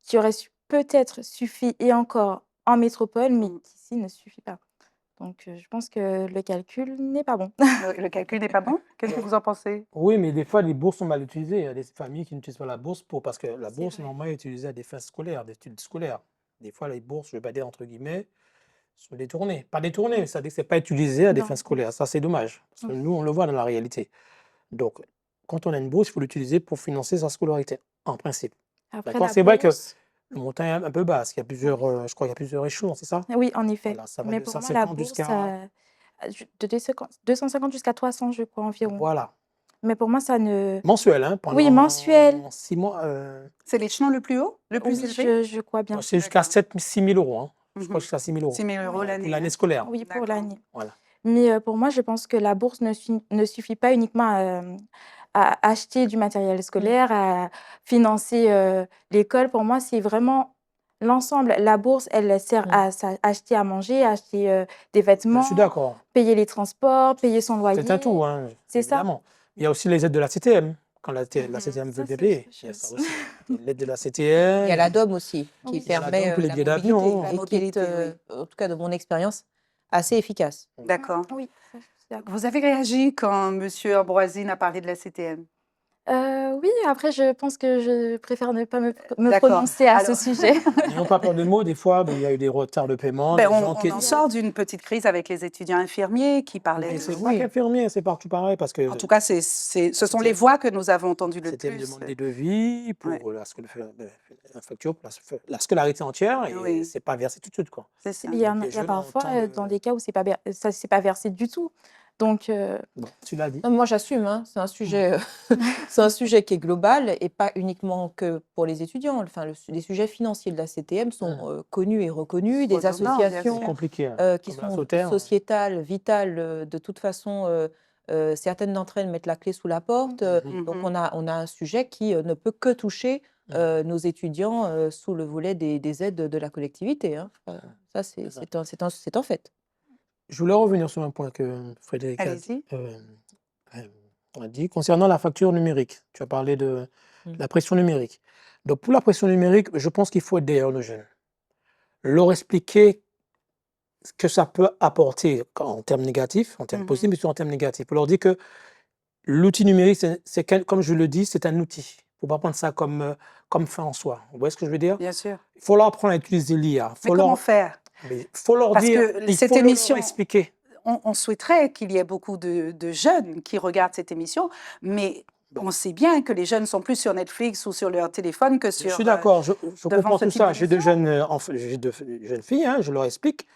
qui aurait peut-être suffi et encore en métropole, mais Mmh. qui ici ne suffit pas. Donc je pense que le calcul n'est pas bon. Le calcul n'est pas bon? Qu'est-ce que vous en pensez? Oui, mais des fois, les bourses sont mal utilisées. Il y a des familles qui n'utilisent pas la bourse parce que la C'est bourse, vrai. normalement, est utilisée à des fins scolaires, d'études scolaires. Des fois, les bourses, je vais pas dire entre guillemets, sont détournées. Pas détournées, c'est-à-dire que c'est pas utilisé à des fins Non, scolaires. Ça, c'est dommage. Parce que oui, nous, on le voit dans la réalité. Donc, quand on a une bourse, il faut l'utiliser pour financer sa scolarité, en principe. après D'accord? la C'est vrai que bourse le montant est un peu bas, parce qu'il y a plusieurs, je crois qu'il y a plusieurs échelons, c'est ça? oui, en effet, Voilà, ça va de mais pour moi, la 250 bourse, jusqu'à. ju de 250 jusqu'à 300, je crois, environ. Voilà. Mais pour moi, ça ne Mensuel, hein, oui, mensuel. pendant 6 mois. C'est l'échelon le plus haut? Le plus Oui, élevé? je crois bien. C'est jusqu'à D'accord. 6 000 euros, hein. Je crois Mmh. jusqu'à 6 000 6 euros. 000 € Oui, Pour l'année, l'année hein? scolaire. oui, pour D'accord. l'année. Voilà. Mais pour moi, je pense que la bourse ne suffit pas uniquement à acheter du matériel scolaire, à financer, l'école. Pour moi, c'est vraiment l'ensemble. La bourse, elle sert Mmh. à acheter à manger, acheter, des Je suis vêtements, d'accord. payer les transports, payer son C'est un tout, loyer. hein, C'est ça. évidemment. Il y a aussi les aides de la CTM. Quand la CTM veut Ça, bien c'est autre payer, il y a ça chose. aussi. Il y a l'aide de la Il y a CTM, la DOM aussi, qui Oui. il y a la DOM permet, pour les la billets mobilité d'avion. La et qui est, mobilité, oui. en tout cas de mon expérience, assez efficace. D'accord. Oui, ça, je suis d'accord. Vous avez réagi quand monsieur Ambroisine a parlé de la CTM? Oui, après je pense que je préfère ne pas me D'accord. prononcer à ce Alors sujet. N'ayons pas peur des mots, des fois, il y a eu des retards de paiement, ben, des gens on qui. en Il y a sort d'une petite crise avec les étudiants infirmiers qui parlaient Mais de c'est pas oui. qu'infirmier, c'est partout pareil, parce En que tout cas, ce sont les CTM, voix que nous avons entendues le CTM plus, demande des devis ouais. pour la facture, pour la scolarité entière, et Oui, c'est pas versé tout de suite, quoi. c'est Et ça. puis Donc les il y a jeunes ont parfois, temps de. dans des cas où ça c'est pas versé du tout. Donc Bon, tu l'as dit. Non, moi j'assume, hein, c'est un sujet, c'est un sujet qui est global et pas uniquement que pour les étudiants. Enfin, les sujets financiers de la CTM sont connus et reconnus. Des Redondant, bien C'est sûr. associations compliqué, hein, qui comme la sont Sauterre. sociétales, vitales, de toute façon, certaines d'entre elles mettent la clé sous la porte. Donc Mhm. on a un sujet qui ne peut que toucher nos étudiants sous le volet des aides de la collectivité, hein. Ça, C'est ça. c'est un fait. Je voulais revenir sur un point que Frédéric Allez-y. a dit concernant la facture numérique. Tu as parlé de Mm. la pression numérique. Donc, pour la pression numérique, je pense qu'il faut être derrière nos jeunes. Leur expliquer ce que ça peut apporter en termes négatifs, en termes Mhm. positifs, mais surtout en termes négatifs. Pour leur dire que l'outil numérique, comme je le dis, c'est un outil. Il ne faut pas prendre ça comme fin en soi. Vous voyez ce que je veux dire? Bien sûr. Il faut leur apprendre à utiliser l'IA. Mais comment faire? Il faut leur Parce dire, que il cette faut leur émission, expliquer. on souhaiterait qu'il y ait beaucoup de jeunes qui regardent cette émission, mais Bon. on sait bien que les jeunes sont plus sur Netflix ou sur leur téléphone que Je sur suis d'accord, je devant comprends ce tout type ça. J'ai d'émission. j'ai deux jeunes filles, hein, je leur explique.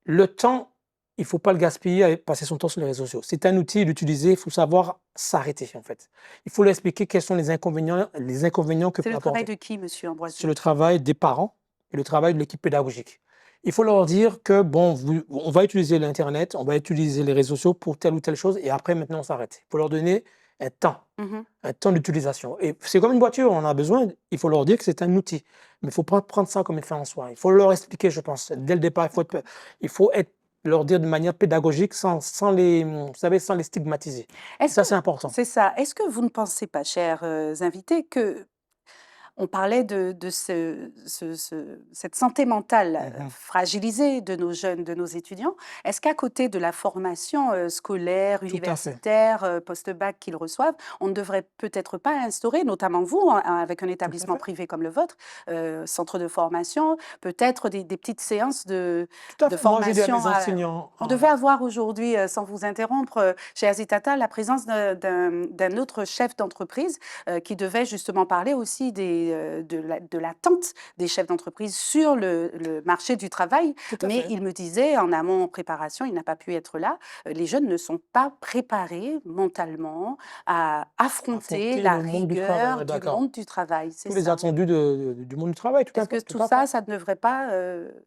Le temps, il ne faut pas le gaspiller à passer son temps sur les réseaux sociaux. C'est un outil, l'utiliser, il faut savoir s'arrêter, en fait. Il faut leur expliquer quels sont les inconvénients que C'est peut le travail apporter. de qui, monsieur C'est Ambroisine? le travail des parents et le travail de l'équipe pédagogique. Il faut leur dire que, bon, on va utiliser l'Internet, on va utiliser les réseaux sociaux pour telle ou telle chose, et après, maintenant, on s'arrête. Il faut leur donner Mhm. un temps d'utilisation. Et c'est comme une voiture, on en a besoin, il faut leur dire que c'est un outil. Mais il ne faut pas prendre ça comme une fin en soi. Il faut leur expliquer, je pense. Dès le départ, leur dire de manière pédagogique sans les, vous savez, sans les stigmatiser. Est-ce Ça, que c'est important. c'est ça? Est-ce que vous ne pensez pas, chers invités, que on parlait de cette santé mentale Mhm. fragilisée de nos jeunes, de nos étudiants. Est-ce qu'à côté de la formation scolaire, Tout à fait. universitaire, post-bac qu'ils reçoivent, on ne devrait peut-être pas instaurer, notamment vous, avec un établissement fait. privé comme le vôtre, centre de formation, peut-être des petites séances de Tout à fait. Moi, j'ai dit à mes formation enseignants. on devait avoir aujourd'hui, sans vous interrompre, chez Azitata, la présence d'un autre chef d'entreprise qui devait justement parler aussi de l'attente des chefs d'entreprise sur le marché du travail. Tout à Mais fait. il me disait, en amont, en préparation, il n'a pas pu être là, les jeunes ne sont pas préparés mentalement à affronter Affronter la le monde du travail, rigueur ouais, du d'accord. monde du travail, c'est Tous les ça. attendus du monde du travail, tout à Est-ce que fait, tout tout à fait. ça, ça ne devrait pas,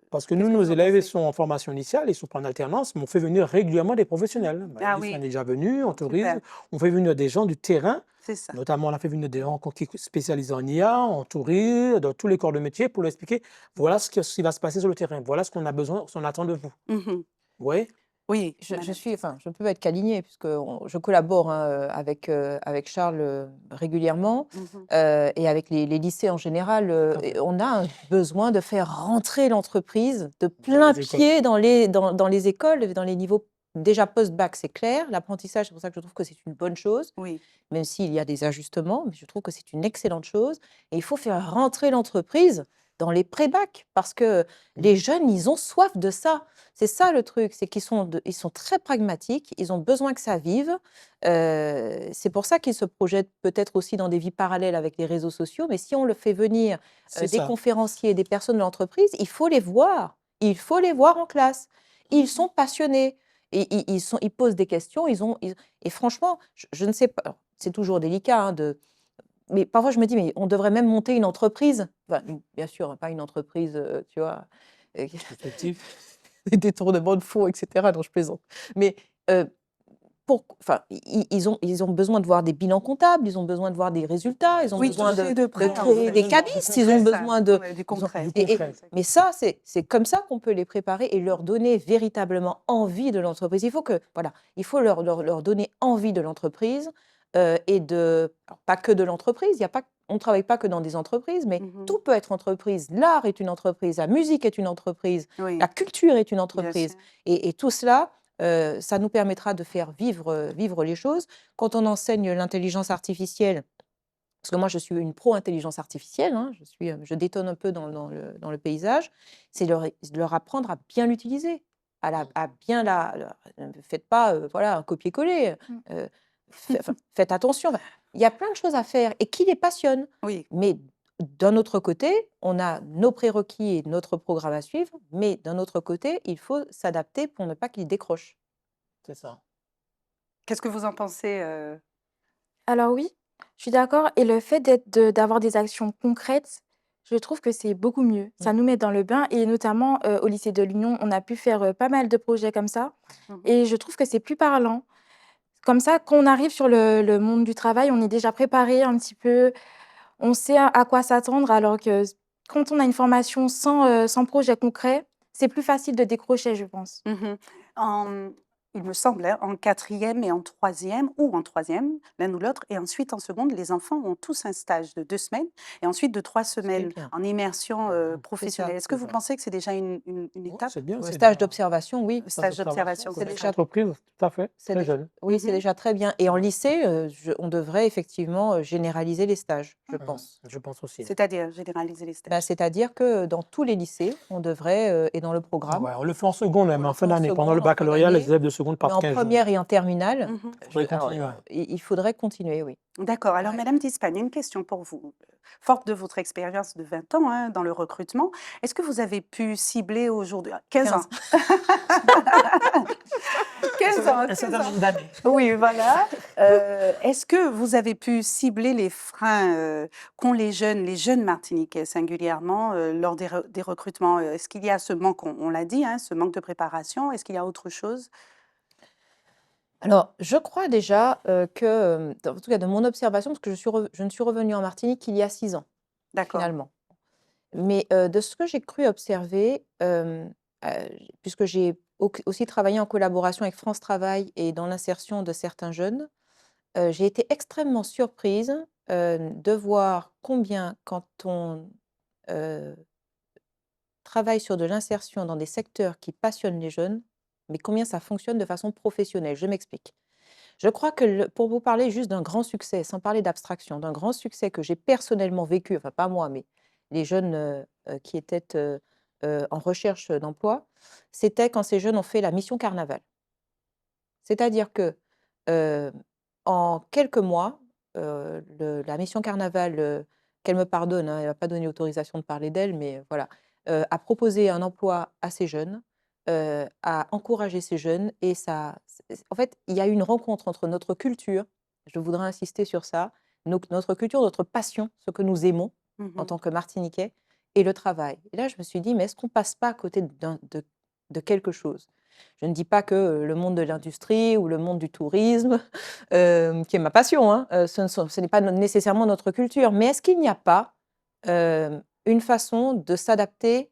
Parce que nous, qu'est-ce que nos vous en élèves, ils pensez? sont en formation initiale, ils sont pas en alternance, mais on fait venir régulièrement des professionnels. Ah Maëlys, on est oui, déjà venu en tourisme, super, on fait venir des gens du terrain, c'est ça. notamment on a fait venir des gens qui spécialisés en IA, en tourisme, dans tous les corps de métier, pour leur expliquer, voilà ce qui va se passer sur le terrain, voilà ce qu'on a besoin, ce qu'on attend de vous. Mmh. Vous voyez? Oui, Je madame. suis, enfin, je ne peux être qu'alignée puisque je collabore hein, avec Charles régulièrement Mmh. et avec les lycées en général. Tout à Et fait. on a un besoin de faire rentrer l'entreprise de Dans plein les écoles. pied dans les écoles, dans les niveaux déjà post-bac, c'est clair. L'apprentissage, c'est pour ça que je trouve que c'est une bonne chose, Oui. même s'il y a des ajustements, mais je trouve que c'est une excellente chose. Et il faut faire rentrer l'entreprise dans les pré-bac parce que les jeunes, ils ont soif de ça. C'est ça le truc, c'est ils sont très pragmatiques, ils ont besoin que ça vive. C'est pour ça qu'ils se projettent peut-être aussi dans des vies parallèles avec les réseaux sociaux. Mais si on le fait venir C'est des ça. conférenciers, des personnes de l'entreprise, il faut les voir. Il faut les voir en classe. Ils sont passionnés. Et ils posent des questions. Et franchement, je ne sais pas. Alors, c'est toujours délicat mais parfois je me dis, mais on devrait même monter une entreprise. Enfin, bien sûr, hein, pas une entreprise, tu vois, Effectif. des détournements de fonds, etc. Non, je plaisante. Mais enfin, ils ont besoin de voir des bilans comptables, ils ont besoin de voir des résultats, ils ont Oui, besoin toucher de de près, en créer des fait. cabis, ils ont C'est ça, besoin de... ouais, du ils ont- concret. Du et- concret. mais ça, c'est comme ça qu'on peut les préparer et leur donner véritablement envie de l'entreprise. Voilà, il faut leur donner envie de l'entreprise alors, pas que de l'entreprise, on ne travaille pas que dans des entreprises, mais Mmh. tout peut être entreprise. L'art est une entreprise, la musique est une entreprise, la Oui, culture est une bien sûr. entreprise. Et tout cela, ça nous permettra de faire vivre les choses. Quand on enseigne l'intelligence artificielle, parce que moi je suis une pro intelligence artificielle, hein, je détonne un peu dans le paysage, c'est leur apprendre à bien l'utiliser, à bien faites pas voilà, un copier-coller, Mmh. enfin, faites attention. Enfin, il y a plein de choses à faire et qui les passionne. Oui, Mais d'un autre côté, on a nos prérequis et notre programme à suivre, mais d'un autre côté, il faut s'adapter pour ne pas qu'ils décrochent. C'est ça. qu'est-ce que vous en pensez, Alors oui, je suis d'accord et le fait d'avoir des actions concrètes, je trouve que c'est beaucoup mieux. Mmh. Ça nous met dans le bain et notamment, au lycée de l'Union, on a pu faire, pas mal de projets comme ça Mmh. et je trouve que c'est plus parlant. Comme ça, quand on arrive sur le monde du travail, on est déjà préparé un petit peu, on sait à quoi s'attendre alors que quand on a une formation sans projet concret, c'est plus facile de décrocher, je pense. Mmh. En il me semble, hein, en quatrième et en troisième ou en troisième, l'un ou l'autre et ensuite en seconde, les enfants ont tous un stage de 2 semaines et ensuite de 3 C'est semaines bien. en immersion, Mhm. professionnelle. Est-ce que C'est vous ça. pensez que c'est déjà une Ouais, étape? c'est bien, Le c'est stage déjà d'observation, oui. Le stage stage d'observation, d'observation, C'est c'est connaître déjà l'entreprise, tout à fait, C'est très dé jeune. Oui, c'est Mmh. déjà très bien et en Ouais. lycée, on devrait effectivement, généraliser les stages, je Mhm. pense. Je pense aussi. C'est-à-dire généraliser les Bah, stages? c'est-à-dire que dans tous les lycées, on devrait, et dans le programme, Ouais, on le fait en seconde on même, le en fait fin en d'année. Pendant le seconde, en fin baccalauréat, les d'année, élèves de seconde mais partent en 15 jours. première et en terminale, Mmh. Faudrait continuer, ouais. il faudrait continuer, oui. D'accord. Alors, Ouais. Madame Dispagne, une question pour vous. Forte de votre expérience de 20 ans, hein, dans le recrutement, est-ce que vous avez pu cibler aujourd'hui 15 ans? 15. 15 ans, Un 15 certain ans. nombre d'années. Oui, voilà. Est-ce que vous avez pu cibler les freins, qu'ont les jeunes martiniquais singulièrement, lors des recrutements? Est-ce qu'il y a ce manque, on l'a dit, hein, ce manque de préparation? Est-ce qu'il y a autre chose? Alors, je crois déjà, que, en tout cas de mon observation, parce que je ne suis revenue en Martinique qu'il y a 6 ans, D'accord. finalement. Mais, de ce que j'ai cru observer, puisque j'ai aussi travaillé en collaboration avec France Travail et dans l'insertion de certains jeunes, j'ai été extrêmement surprise, de voir combien quand on, heu, travaille sur de l'insertion dans des secteurs qui passionnent les jeunes, mais combien ça fonctionne de façon professionnelle. Je m'explique. Je crois que pour vous parler juste d'un grand succès, sans parler d'abstraction, d'un grand succès que j'ai personnellement vécu, enfin pas moi, mais les jeunes qui étaient en recherche d'emploi, c'était quand ces jeunes ont fait la mission Carnaval. C'est-à-dire que euh, en quelques mois, la mission Carnaval qu'elle me pardonne, hein, elle m'a pas donné l'autorisation de parler d'elle, mais voilà, a proposé un emploi à ces jeunes, a encouragé ces jeunes et ça en fait, il y a eu une rencontre entre notre culture, je voudrais insister sur ça, notre culture, notre passion, ce que nous aimons en Mmh. tant que Martiniquais et le travail. Et là, je me suis dit: «Mais est-ce qu'on passe pas à côté de quelque chose?» Je ne dis pas que, le monde de l'industrie ou le monde du tourisme, qui est ma passion, hein, ce n'est pas nécessairement notre culture, mais est-ce qu'il n'y a pas, une façon de s'adapter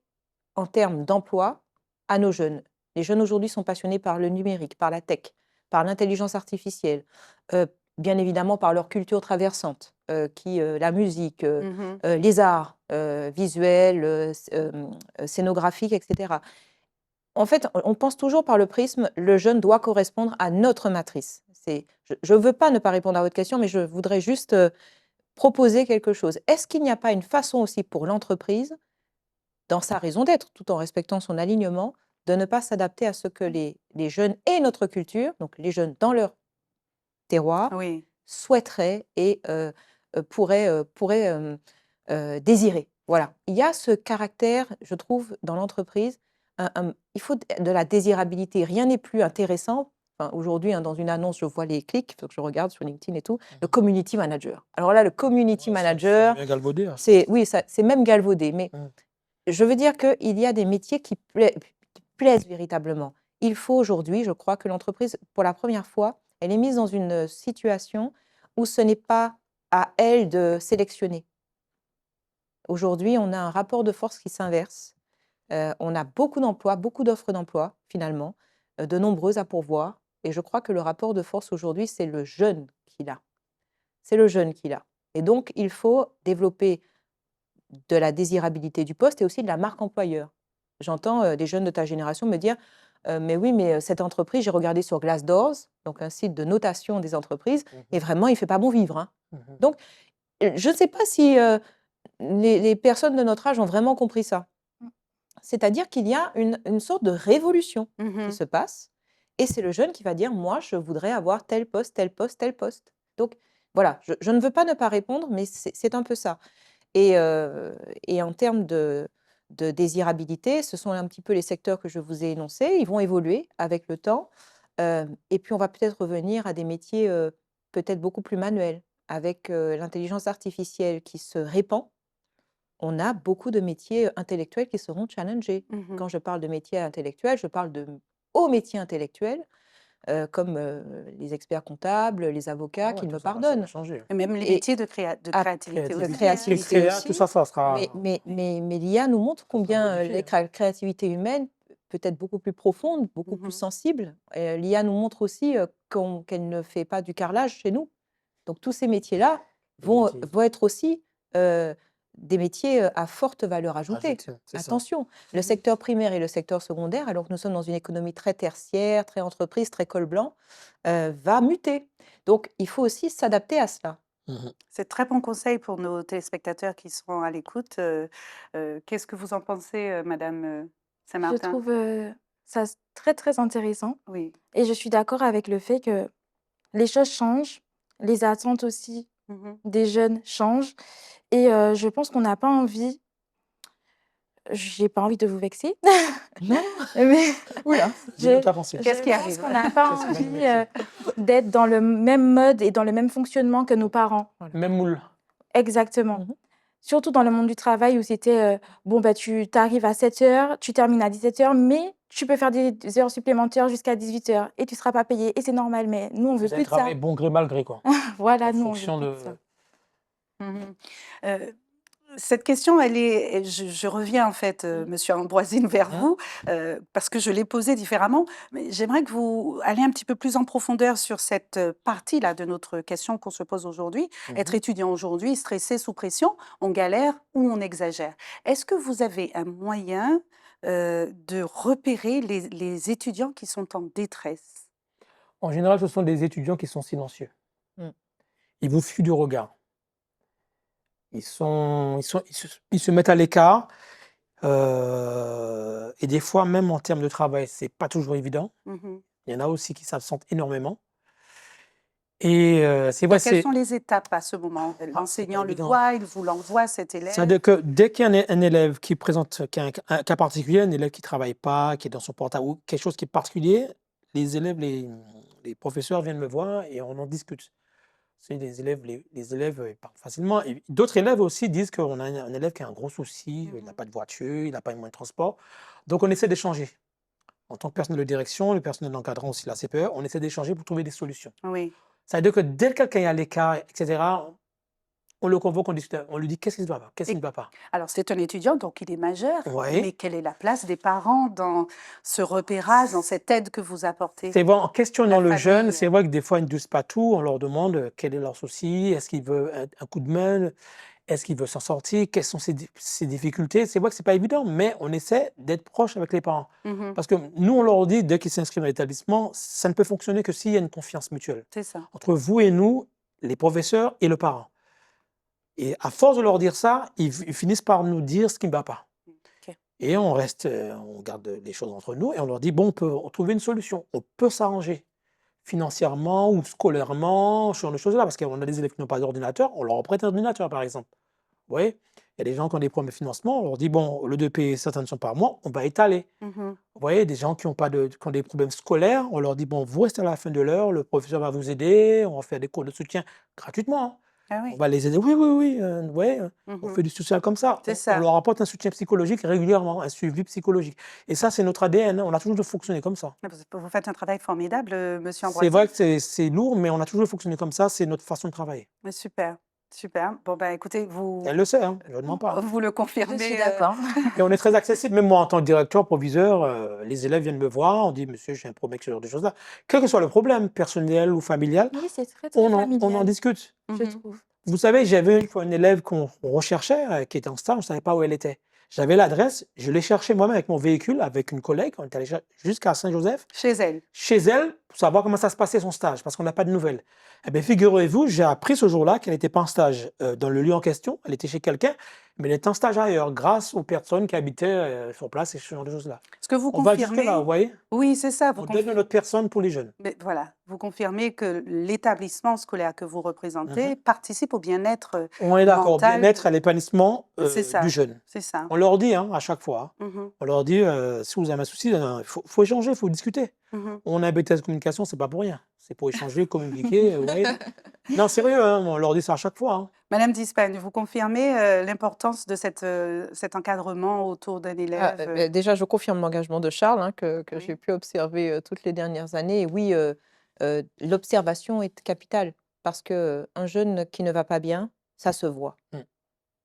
en termes d'emploi à nos jeunes? Les jeunes aujourd'hui sont passionnés par le numérique, par la tech, par l'intelligence artificielle, heu, bien évidemment par leur culture traversante, la musique, Mmh. les arts, visuels, scénographiques et cetera. En fait, on pense toujours par le prisme, le jeune doit correspondre à notre matrice. Je veux pas ne pas répondre à votre question, mais je voudrais juste, proposer quelque chose. Est-ce qu'il n'y a pas une façon aussi pour l'entreprise, dans sa raison d'être, tout en respectant son alignement, de ne pas s'adapter à ce que les jeunes et notre culture, donc les jeunes dans leur terroir, Oui. souhaiteraient et pourraient, désirer? Voilà. Il y a ce caractère, je trouve, dans l'entreprise, il faut de la désirabilité. Rien n'est plus intéressant. Enfin, aujourd'hui, hein, dans une annonce, je vois les clics, faut que je regarde sur LinkedIn et tout, le Mmh. community manager. Alors là, le community Ouais, ça manager, devient galvaudé, hein. c'est oui, c'est même galvaudé, mais Mmh. je veux dire qu'il y a des métiers qui plaisent véritablement. Il faut aujourd'hui, je crois, que l'entreprise, pour la première fois, elle est mise dans une situation où ce n'est pas à elle de sélectionner. Aujourd'hui, on a un rapport de force qui s'inverse. On a beaucoup d'emplois, beaucoup d'offres d'emploi finalement, de nombreuses à pourvoir et je crois que le rapport de force aujourd'hui, c'est le jeune qui l'a. C'est le jeune qui l'a et donc il faut développer de la désirabilité du poste et aussi de la marque employeur. J'entends, des jeunes de ta génération me dire: «Mais oui, mais cette entreprise, j'ai regardé sur Glassdoor, donc un site de notation des entreprises Mmh et mh. vraiment il fait pas bon vivre, hein». Mmh. Donc je ne sais pas si, les personnes de notre âge ont vraiment compris ça. Mmh. C'est-à-dire qu'il y a une sorte de révolution qui Mmh. se passe et c'est le jeune qui va dire: «Moi, je voudrais avoir tel poste, tel poste, tel poste». Donc voilà, je ne veux pas ne pas répondre, mais c'est un peu ça. Et en termes de désirabilité, ce sont un petit peu les secteurs que je vous ai énoncés. Ils vont évoluer avec le temps, et puis on va peut-être revenir à des métiers, peut-être beaucoup plus manuels. Avec, l'intelligence artificielle qui se répand, on a beaucoup de métiers, intellectuels qui seront challengés. Mmh. Quand je parle de métiers intellectuels, je parle de hauts métiers intellectuels, comme, les experts comptables, les avocats Ah ouais, qu'ils tout me ça va pardonnent changer. Et même les et métiers de ah, créativité de aussi, hein. Les créativité créas, tout aussi. ça, ça Mais sera mais mais mais l'IA nous montre ça sera combien, modifié, hein. la créativité humaine peut être beaucoup plus profonde, beaucoup plus Mmh. sensible. L'IA nous montre aussi, qu'elle ne fait pas du carrelage chez nous. Donc tous ces métiers-là Les métiers vont être aussi, heu, des métiers, à forte valeur ajoutée. ajoutées, c'est ça. Attention, le Mmh. secteur primaire et le secteur secondaire, alors que nous sommes dans une économie très tertiaire, très entreprise, très col blanc, va muter. Donc il faut aussi s'adapter à cela. Mmh. C'est de très bons conseils pour nos téléspectateurs qui seront à l'écoute. Qu'est-ce que vous en pensez, madame, Je Saint-Martin? trouve, ça très, très intéressant Oui. et je suis d'accord avec le fait que les choses changent, les attentes aussi Mmh. des jeunes changent et je pense qu'on n'a pas envie j'ai pas envie de vous vexer, Non, mais ouh là! Dis-nous je ta pensée. Qu'est-ce je qui pense arrive? qu'on n'a pas Qu'est-ce qui va nous envie, vexer? d'être dans le même mode et dans le même fonctionnement que nos parents. Voilà. Même moule. Exactement. Mmh. Surtout dans le monde du travail où c'était, bon, bah, tu arrives à 7 heures, tu termines à 17 heures, mais tu peux faire des heures supplémentaires jusqu'à 18 heures et tu seras pas payé et c'est normal, mais nous, on veut Vous allez plus de ça. travailler bon gré mal gré, quoi, Voilà, en nous, on veut fonction plus de de ça. Mmh. Heu, cette question, elle est je reviens en fait, monsieur Ambroisine vers mmh vous, parce que je l'ai posée différemment, mais j'aimerais que vous alliez un petit peu plus en profondeur sur cette, partie-là de notre question qu'on se pose aujourd'hui. Être mh. étudiant aujourd'hui, stressé, sous pression, on galère ou on exagère? Est-ce que vous avez un moyen, de repérer les étudiants qui sont en détresse? En général, ce sont des étudiants qui sont silencieux. Mmh. Ils vous fuient du regard. Ils se mettent à l'écart, et des fois, même en termes de travail, c'est pas toujours évident. Mmh. Il y en a aussi qui s'absentent énormément Et c'est vrai, Donc, quelles c'est sont les étapes à ce moment? c'est pas L'enseignant le évident. voit, il vous l'envoie, cet élève? C'est-à-dire que dès qu'il y a un élève qui présente, qui a un cas particulier, un élève qui travaille pas, qui est dans son portable ou quelque chose qui est particulier, les élèves, les professeurs viennent me voir et on en discute. C'est les élèves, parlent facilement et d'autres élèves aussi disent qu'on a un élève qui a un gros souci, il n'a Mmh. pas de voiture, il n'a pas de moyen de transport. Donc on essaie d'échanger. En tant que personnel de direction, le personnel d'encadrement aussi, la CPE, on essaie d'échanger pour trouver des solutions. Oui. Ça veut dire que dès que quelqu'un est à l'écart, et cetera, on le convoque, on discute, on lui dit: «Qu'est-ce qui ne va pas? Qu'est-ce qui Et ne va pas?» alors, c'est un étudiant, donc il est majeur, mais Oui. quelle est la place des parents dans ce repérage, dans cette aide que vous apportez? C'est vrai, en questionnant La le jeune, famille, c'est vrai que des fois, ils ne disent pas tout. On leur demande quel est leur souci, est-ce qu'il veut un coup de main, est-ce qu'il veut s'en sortir, quelles sont ses difficultés. C'est vrai que ce n'est pas évident, mais on essaie d'être proche avec les parents. mmh, Parce que nous, on leur dit, dès qu'ils s'inscrivent dans l'établissement, ça ne peut fonctionner que s'il y a une confiance mutuelle c'est ça. entre vous et nous, les professeurs et le parent. Et à force de leur dire ça, ils finissent par nous dire ce qui ne va pas. OK. Et on reste, on garde les choses entre nous et on leur dit, bon, on peut trouver une solution, on peut s'arranger financièrement ou scolairement, ce genre de choses-là, parce qu'on a des élèves qui n'ont pas d'ordinateur, on leur prête un ordinateur, par exemple. Vous voyez? Il y a des gens qui ont des problèmes de financement, on leur dit, bon, au lieu de payer certaines sommes par mois, on va étaler. Mmh. Vous voyez, des gens qui ont, pas qui ont des problèmes scolaires, on leur dit, bon, vous restez à la fin de l'heure, le professeur va vous aider, on va faire des cours de soutien gratuitement, hein. Ah On oui. va les aider. Oui, oui, oui, vous voyez, on Mmh. fait du social comme ça. C'est On ça. leur apporte un soutien psychologique régulièrement, un suivi psychologique. Et ça, c'est notre ADN, hein, on a toujours fonctionné comme ça. Ah, vous faites un travail formidable, monsieur C'est vrai Ambroisi. que c'est lourd, mais on a toujours fonctionné comme ça, c'est notre façon de travailler. Mais super, super. Bon, bah, écoutez, Elle le sait, hein, je ne mens pas, hein. vous le Je suis confirmez, d'accord. Et on est très accessible. Même moi, en tant que directeur, proviseur, les élèves viennent me voir, on dit: «Monsieur, j'ai un problème avec ce genre de choses-là». Quel que soit le problème, personnel ou familial, Oui, c'est très, très on en familial, discute. je mmh. trouve. Vous savez, j'avais une fois une élève qu'on recherchait, qui était en stage, on ne savait pas où elle était. J'avais l'adresse, je l'ai cherchée moi-même avec mon véhicule, avec une collègue, on est allé jusqu'à Saint-Joseph, Chez elle. chez elle, pour savoir comment ça se passait son stage, parce qu'on n'a pas de nouvelles. Eh bien, figurez-vous, j'ai appris ce jour-là qu'elle n'était pas en stage dans le lieu en question, elle était chez quelqu'un, mais elle était en stage ailleurs, grâce aux personnes qui habitaient sur place et ce genre de choses-là. Est-ce que vous On va jusque-là, vous confirmez voyez? oui, c'est ça, vous On donne notre personne pour les jeunes. mais voilà, vous confirmez que l'établissement scolaire que vous Mhm. représentez participe au bien-être, On est d'accord, au mental bien-être, à l'épanouissement c'est du ça, jeune. c'est ça. On leur dit hein, à chaque fois, hein, Mmh. on leur dit si vous avez un souci, il faut échanger, il faut discuter. Mmh. On a un BTS communication, c'est pas pour rien. C'est pour échanger, communiquer, vous voyez? Non, sérieux, hein, on leur dit ça à chaque fois, hein. Madame Dispagne, vous confirmez, l'importance de cet encadrement autour d'un Ah, élève, déjà, je confirme l'engagement de Charles, hein, que j'ai oui? pu observer, toutes les dernières années et oui, l'observation est capitale parce que, un jeune qui ne va pas bien, ça se voit. Mmh.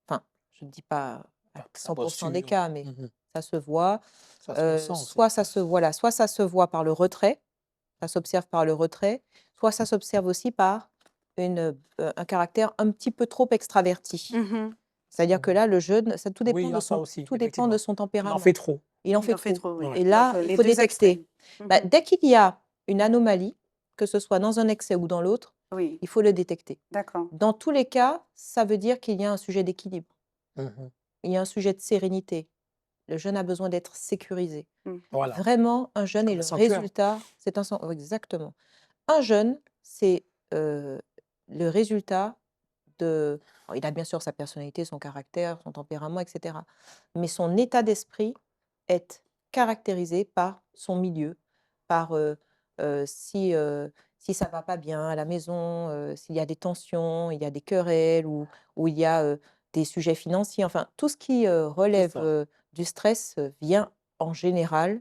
Enfin, je ne dis pas à Ta 100 des posture. cas, mais Mmh. ça se voit. Ça se ressent aussi. Soit ça se voilà, soit ça se voit par le retrait, ça s'observe par le retrait, soit ça s'observe aussi par un caractère un petit peu trop extraverti. Mmh. C'est-à-dire que Mmh. là, le jeune, ça Oui, il y a ça aussi, tout dépend de effectivement. son Il en tempérament. fait trop. Il en Il fait en fait trop trop, oui. Ouais. et Donc, là, il les faut 2 extrêmes. détecter. Bah, Mmh. dès qu'il y a une anomalie, que ce soit dans un excès ou dans l'autre, Oui, il faut le détecter. d'accord. Dans tous les cas, ça veut dire qu'il y a un sujet d'équilibre, Mmh. il y a un sujet de sérénité. Le jeune a besoin d'être sécurisé. Mmh. Voilà, Vraiment, un c'est jeune est comme un le sanctuaire. résultat, c'est un exactement. Un jeune, c'est, le résultat de alors il a bien sûr sa personnalité, son caractère, son tempérament et cetera. Mais son état d'esprit est caractérisé par son milieu, par, si ça va pas bien à la maison, s'il y a des tensions, il y a des querelles ou il y a, des sujets financiers, enfin tout ce qui, C'est relève, ça. du stress, vient en général,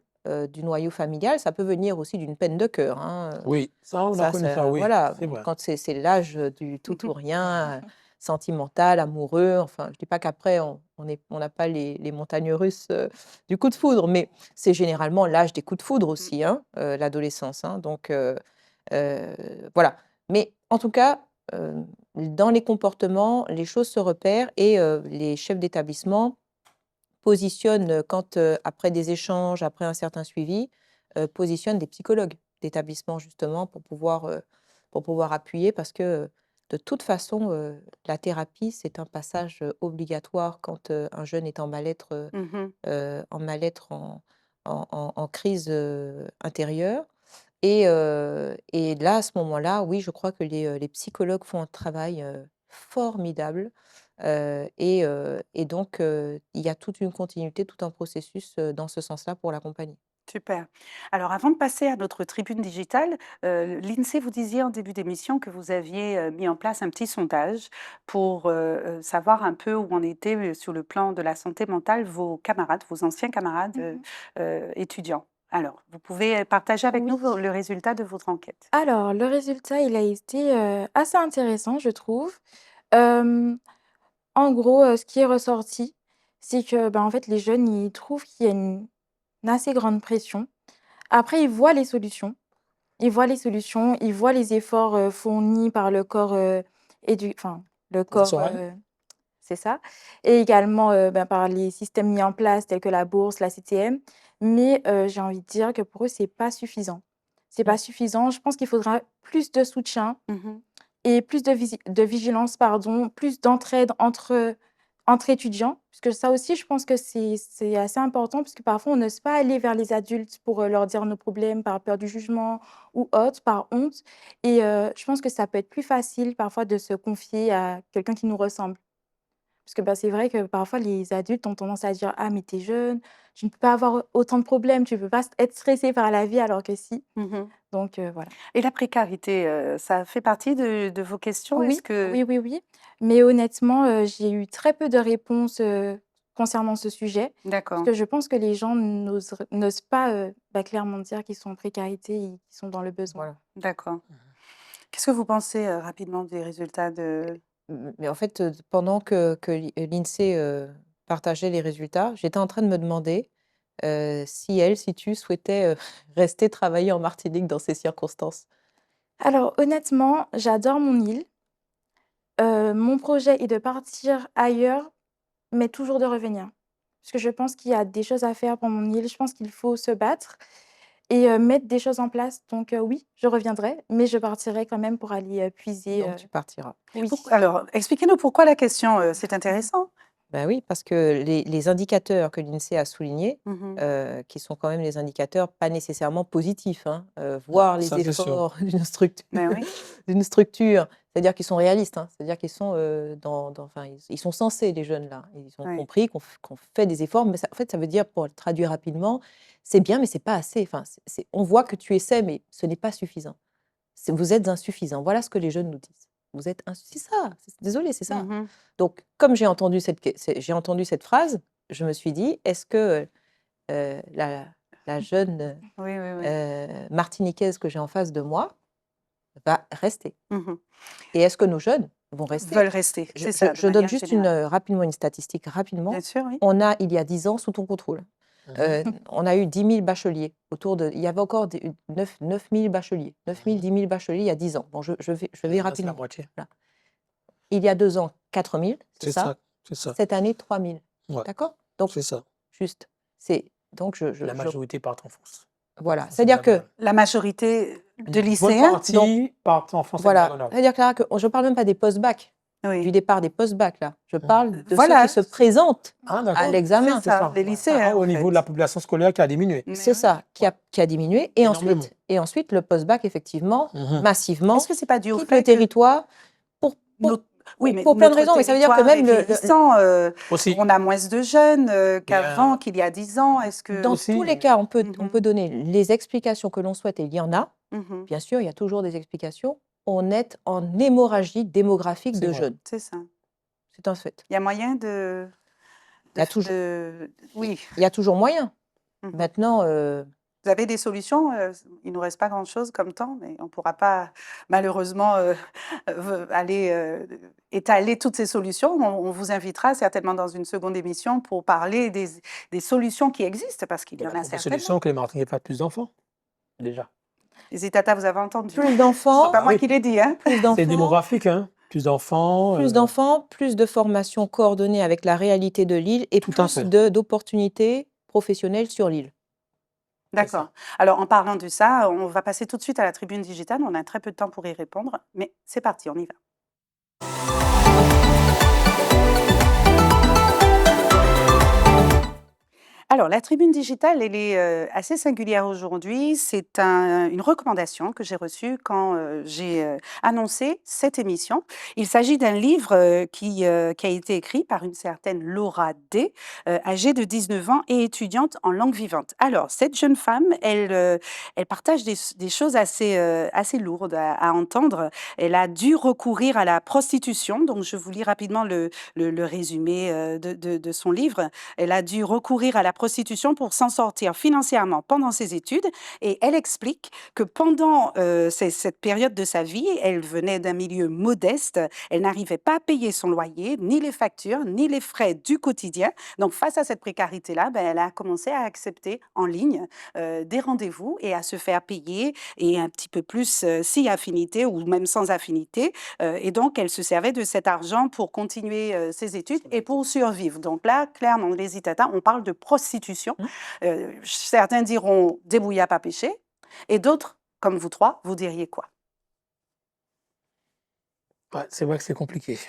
du noyau familial. Ça peut venir aussi d'une peine de cœur, hein, Oui, ça, on a connu ça, oui, voilà, c'est vrai. quand c'est l'âge, du tout ou rien, sentimental, amoureux, enfin, je dis pas qu'après on n'a pas les montagnes russes, du coup de foudre, mais c'est généralement l'âge des coups de foudre Mmh. aussi, hein, l'adolescence, hein, donc heu, voilà. Mais en tout cas, dans les comportements, les choses se repèrent et les chefs d'établissement positionnent, quand, après des échanges, après un certain suivi, positionnent des psychologues d'établissement justement pour pouvoir appuyer parce que, de toute façon, la thérapie, c'est un passage, obligatoire quand, un jeune est en mal-être, Mmh. en crise, intérieure Et là, à ce moment-là, oui, je crois que les psychologues font un travail formidable. Et donc, il y a toute une continuité, tout un processus dans ce sens-là pour l'accompagner. Super. Alors avant de passer à notre tribune digitale, l'INSEE, vous disiez en début d'émission que vous aviez, mis en place un petit sondage pour, savoir un peu où en étaient, sur le plan de la santé mentale, vos camarades, vos anciens camarades, étudiants. Alors, vous pouvez partager avec nous Oui. le résultat de votre enquête? Alors, le résultat, il a été, assez intéressant, je trouve. Hem, En gros, ce qui est ressorti, c'est que, en fait, les jeunes, ils trouvent qu'il y a une assez grande pression. Après, ils voient les solutions. Ils voient les solutions, ils voient les efforts, fournis par le corps, le corps, Professoral. c'est ça, et également, par les systèmes mis en place tels que la bourse, la CTM. Mais, j'ai envie de dire que pour eux, c'est pas suffisant. C'est Mmh. pas suffisant. Je pense qu'il faudra plus de soutien Mmh. et plus de vigilance, pardon, plus d'entraide entre étudiants. Parce que ça aussi, je pense que c'est assez important, parce que parfois, on n'ose pas aller vers les adultes pour, leur dire nos problèmes par peur du jugement ou autre, par honte. Et je pense que ça peut être plus facile parfois de se confier à quelqu'un qui nous ressemble. Parce que, c'est vrai que parfois les adultes ont tendance à dire: «Ah mais tu es jeune, tu ne peux pas avoir autant de problèmes, tu ne peux pas être stressé par la vie», alors que si. Mmh. Donc voilà. Et la précarité, ça fait partie de vos questions? Est-ce Oui, que oui, oui, oui. Mais honnêtement, j'ai eu très peu de réponses, concernant ce sujet. Parce d'accord. que je pense que les gens n'osent pas, clairement dire qu'ils sont en précarité et qu'ils sont dans le besoin. Voilà. D'accord. Qu'est-ce que vous pensez, rapidement des résultats de Mais en fait, pendant que l'INSEE partageait les résultats, j'étais en train de me demander si tu souhaitais rester travailler en Martinique dans ces circonstances. Alors honnêtement, j'adore mon île. Mon projet est de partir ailleurs, mais toujours de revenir. Parce que je pense qu'il y a des choses à faire pour mon île. Je pense qu'il faut se battre et mettre des choses en place. Donc oui, je reviendrai, mais je partirai quand même pour aller, puiser, Donc tu partiras. oui. alors, expliquez-nous pourquoi la question, c'est intéressant. Ben oui, parce que les indicateurs que l'INSEE a soulignés, Mmh. qui sont quand même des indicateurs pas nécessairement positifs, hein, voir les Ça, c'est sûr. efforts d'une structure, Mais oui. d'une structure, c'est-à-dire qu'ils sont réalistes, hein, c'est-à-dire qu'ils sont enfin, ils sont sensés, les jeunes là. Ils ont Oui. compris qu'on fait des efforts, mais en fait, ça veut dire, pour le traduire rapidement, c'est bien, mais c'est pas assez. Enfin, on voit que tu essaies, mais ce n'est pas suffisant. Vous êtes insuffisant. Voilà ce que les jeunes nous disent. Vous êtes c'est ça. Désolée, c'est ça. Mmh. Donc, comme j'ai entendu cette phrase, je me suis dit: «Est-ce que, la jeune, Oui, oui, oui. martiniquaise que j'ai en face de moi va rester? Mmh. Et est-ce que nos jeunes vont rester?» Veulent rester, Je c'est je ça, de je donne manière juste générale. rapidement une statistique, Bien rapidement. sûr, oui. On a, il y a 10 ans, sous ton contrôle, on a eu 10 000 bacheliers il y avait encore 9 000 bacheliers, 9 000, 10 000 bacheliers il y a 10 ans. Bon, je vais Là, c'est la rapidement. moitié. Voilà. Il y a 2 ans, 4 000, c'est C'est ça? ça, c'est ça. Cette année, 3 000. Ouais, D'accord? Donc, c'est ça. juste, donc La majorité partent en France. voilà. Ça, c'est C'est-à-dire que, diagonale. La majorité de Une bonne lycéens? partie partent en France voilà, hexagonale. c'est-à-dire, Clara, que je parle même pas des post-bac, du Oui. départ des post-bac, là. Je parle de ceux Voilà, qui se présentent Ah, à d'accord. l'examen. c'est ça, les Ouais. lycéens, Au en niveau fait. de la population scolaire qui a diminué. Mais C'est oui. ça, qui a diminué. Et Énormément. ensuite, le post-bac, effectivement, Mhm. massivement, Est-ce que c'est pas dû au quitte le fait que territoire pour notre oui, mais plein de notre raisons. Mais ça veut dire que territoire est même vieillissant, Aussi. on a moins de jeunes, Il y qu'avant, a qu'il y a 10 ans? Est-ce que dans aussi, tous les cas, on Mmh. peut donner les explications que l'on souhaite, et il y en a. Mmh. Bien sûr, il y a toujours des explications. On est en hémorragie démographique c'est de vrai. jeunes. C'est ça. C'est un fait. Il y a moyen de Il y a toujours, oui. il y a toujours moyen. Mmh. Maintenant, Vous avez des solutions? Il nous reste pas grand-chose comme temps, mais on pourra pas malheureusement, aller, étaler toutes ces solutions. On vous invitera certainement dans une seconde émission pour parler des solutions qui existent, parce qu'il y La en a première certainement. solution, que les Martiniquais fassent plus d'enfants, déjà. Les Tata, vous avez entendu? plus C'est d'enfants, pas moi oui. qui l'ai dit, hein? plus C'est d'enfants, démographique, hein. Plus d'enfants. plus de formations coordonnées avec la réalité de l'île et Tout à plus fait. d'opportunités professionnelles sur l'île. C'est ça. D'accord. Alors en parlant de ça, on va passer tout de suite à la tribune digitale. On a très peu de temps pour y répondre, mais c'est parti, on y va. Alors, la tribune digitale, elle est assez singulière aujourd'hui. C'est une recommandation que j'ai reçue quand j'ai annoncé cette émission. Il s'agit d'un livre qui a été écrit par une certaine Laura D, âgée de 19 ans et étudiante en langue vivante. Alors, cette jeune femme, elle partage des choses assez lourdes à entendre. Elle a dû recourir à la prostitution. Donc, je vous lis rapidement le résumé de son livre. Elle a dû recourir à la prostitution pour s'en sortir financièrement pendant ses études et elle explique que pendant cette période de sa vie, elle venait d'un milieu modeste, elle n'arrivait pas à payer son loyer, ni les factures, ni les frais du quotidien. Donc face à cette précarité-là, elle a commencé à accepter en ligne des rendez-vous et à se faire payer et un petit peu plus si affinité ou même sans affinité. Et donc, elle se servait de cet argent pour continuer ses études et pour survivre. Donc là, clairement, les Itata, on parle de prostitution. Certains diront débrouillard pas péché, et d'autres, comme vous trois, vous diriez quoi? Ouais, c'est vrai que c'est compliqué.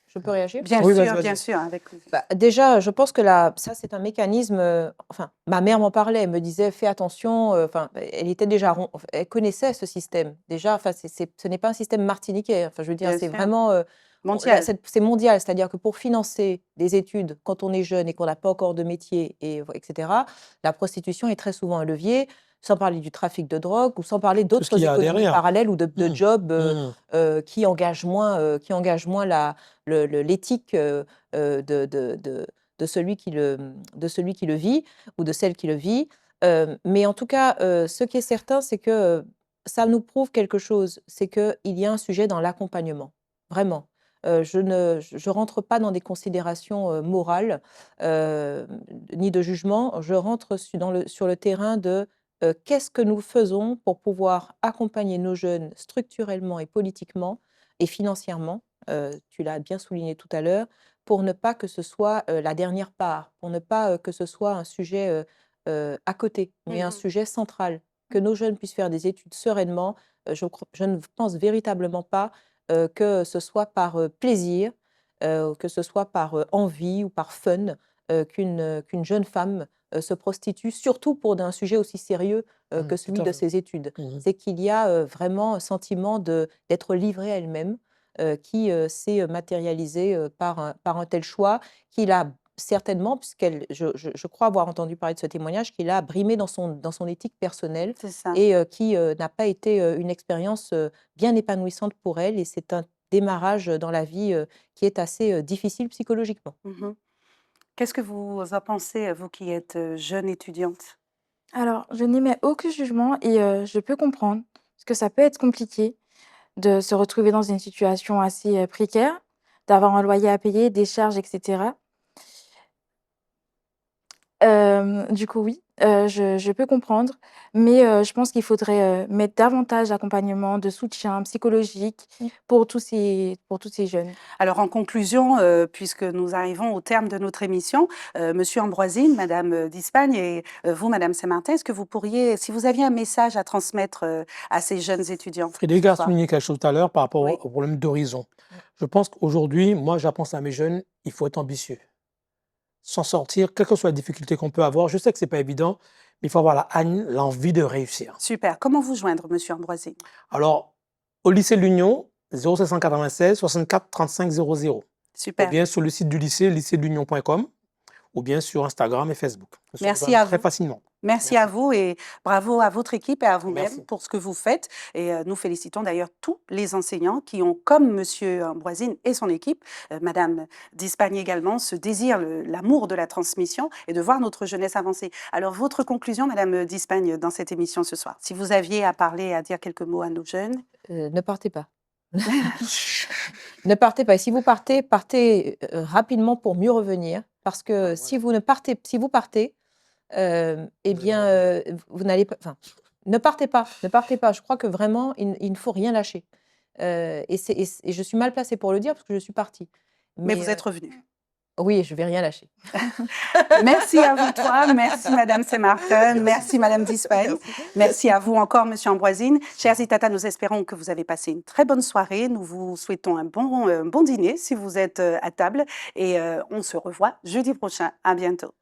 Je peux réagir? Bien Oui, sûr, vas-y, bien vas-y. sûr, avec plaisir. Déjà, je pense que ça, c'est un mécanisme. Enfin, ma mère m'en parlait, elle me disait fais attention. Enfin, elle était déjà, elle connaissait ce système. Déjà, enfin, ce n'est pas un système martiniquais. Enfin, je veux dire, Bien c'est sûr. vraiment Mondial. c'est mondial. C'est-à-dire que pour financer des études quand on est jeune et qu'on n'a pas encore de métier, etc., la prostitution est très souvent un levier. Sans parler du trafic de drogue ou sans parler Tout ce qu'il d'autres y a économies derrière. parallèles ou de Mmh. jobs Mmh. qui engagent moins l'éthique de celui qui le vit ou de celle qui le vit. Mais en tout cas, ce qui est certain, c'est que ça nous prouve quelque chose, c'est qu'il y a un sujet dans l'accompagnement, vraiment. Je rentre pas dans des considérations morales ni de jugement. Je rentre sur le terrain de qu'est-ce que nous faisons pour pouvoir accompagner nos jeunes structurellement et politiquement et financièrement, tu l'as bien souligné tout à l'heure, pour ne pas que ce soit la dernière part, pour ne pas que ce soit un sujet à côté, mais un sujet central. Que nos jeunes puissent faire des études sereinement, je ne pense véritablement pas que ce soit par plaisir, que ce soit par envie ou par fun, qu'une jeune femme se prostitue, surtout pour un sujet aussi sérieux que Tout celui à de fait. ses études. Mmh. C'est qu'il y a vraiment un sentiment d'être livrée à elle-même, qui s'est matérialisé par un tel choix qu'il a certainement, je crois avoir entendu parler de ce témoignage, qu'il a brimé dans son éthique personnelle C'est ça. et qui n'a pas été une expérience bien épanouissante pour elle. Et c'est un démarrage dans la vie qui est assez difficile psychologiquement. Mhm. Qu'est-ce que vous en pensez, vous qui êtes jeune étudiante? Alors, je n'émets aucun jugement et je peux comprendre, parce que ça peut être compliqué de se retrouver dans une situation assez, précaire, d'avoir un loyer à payer, des charges et cetera. Du coup, oui, je peux comprendre, mais je pense qu'il faudrait, mettre davantage d'accompagnement, de soutien psychologique Mmh. pour tous ces jeunes. Alors en conclusion, puisque nous arrivons au terme de notre émission, Monsieur Ambroisine, Madame d'Ispagne et vous, Madame Saint-Martin, est-ce que vous pourriez, si vous aviez un message à transmettre à ces jeunes étudiants Frédéric ce a soir? souligné quelque chose tout à l'heure par rapport Oui. au problème d'horizon. Mmh. Je pense qu'aujourd'hui, moi, j'apprends ça à mes jeunes, il faut être ambitieux. S'en sortir, quelles que soient les difficultés qu'on peut avoir. Je sais que c'est pas évident, mais il faut avoir la haine, l'envie de réussir. Super. Comment vous joindre, Monsieur Ambroisine? Alors, au lycée de l'Union, 0796 64 35 00. Ou Super. bien sur le site du lycée, lycédelunion.com, ou bien sur Instagram et Facebook. On se Merci rejoint à très vous. facilement. Merci à vous et bravo à votre équipe et à vous-même Merci. pour ce que vous faites. Et nous félicitons d'ailleurs tous les enseignants qui ont, comme Monsieur Ambroisine et son équipe, Madame d'Ispagne également, ce désir, l'amour de la transmission et de voir notre jeunesse avancer. Alors, votre conclusion, Madame d'Ispagne, dans cette émission ce soir, si vous aviez à parler, à dire quelques mots à nos jeunes. Ne partez pas. Ne partez pas. Et si vous partez, partez rapidement pour mieux revenir. Parce que si vous partez, eh bien, vous n'allez pas. Enfin, ne partez pas. Ne partez pas. Je crois que vraiment, il ne faut rien lâcher. Et je suis mal placée pour le dire parce que je suis partie. Mais Mais vous êtes revenu. oui, je vais rien lâcher. Merci à vous trois, merci Madame Saint-Martin, merci Madame d'Ispagne, merci à vous encore Monsieur Ambroisine. Chers Itata, nous espérons que vous avez passé une très bonne soirée. Nous vous souhaitons un bon dîner si vous êtes à table et on se revoit jeudi prochain. À bientôt.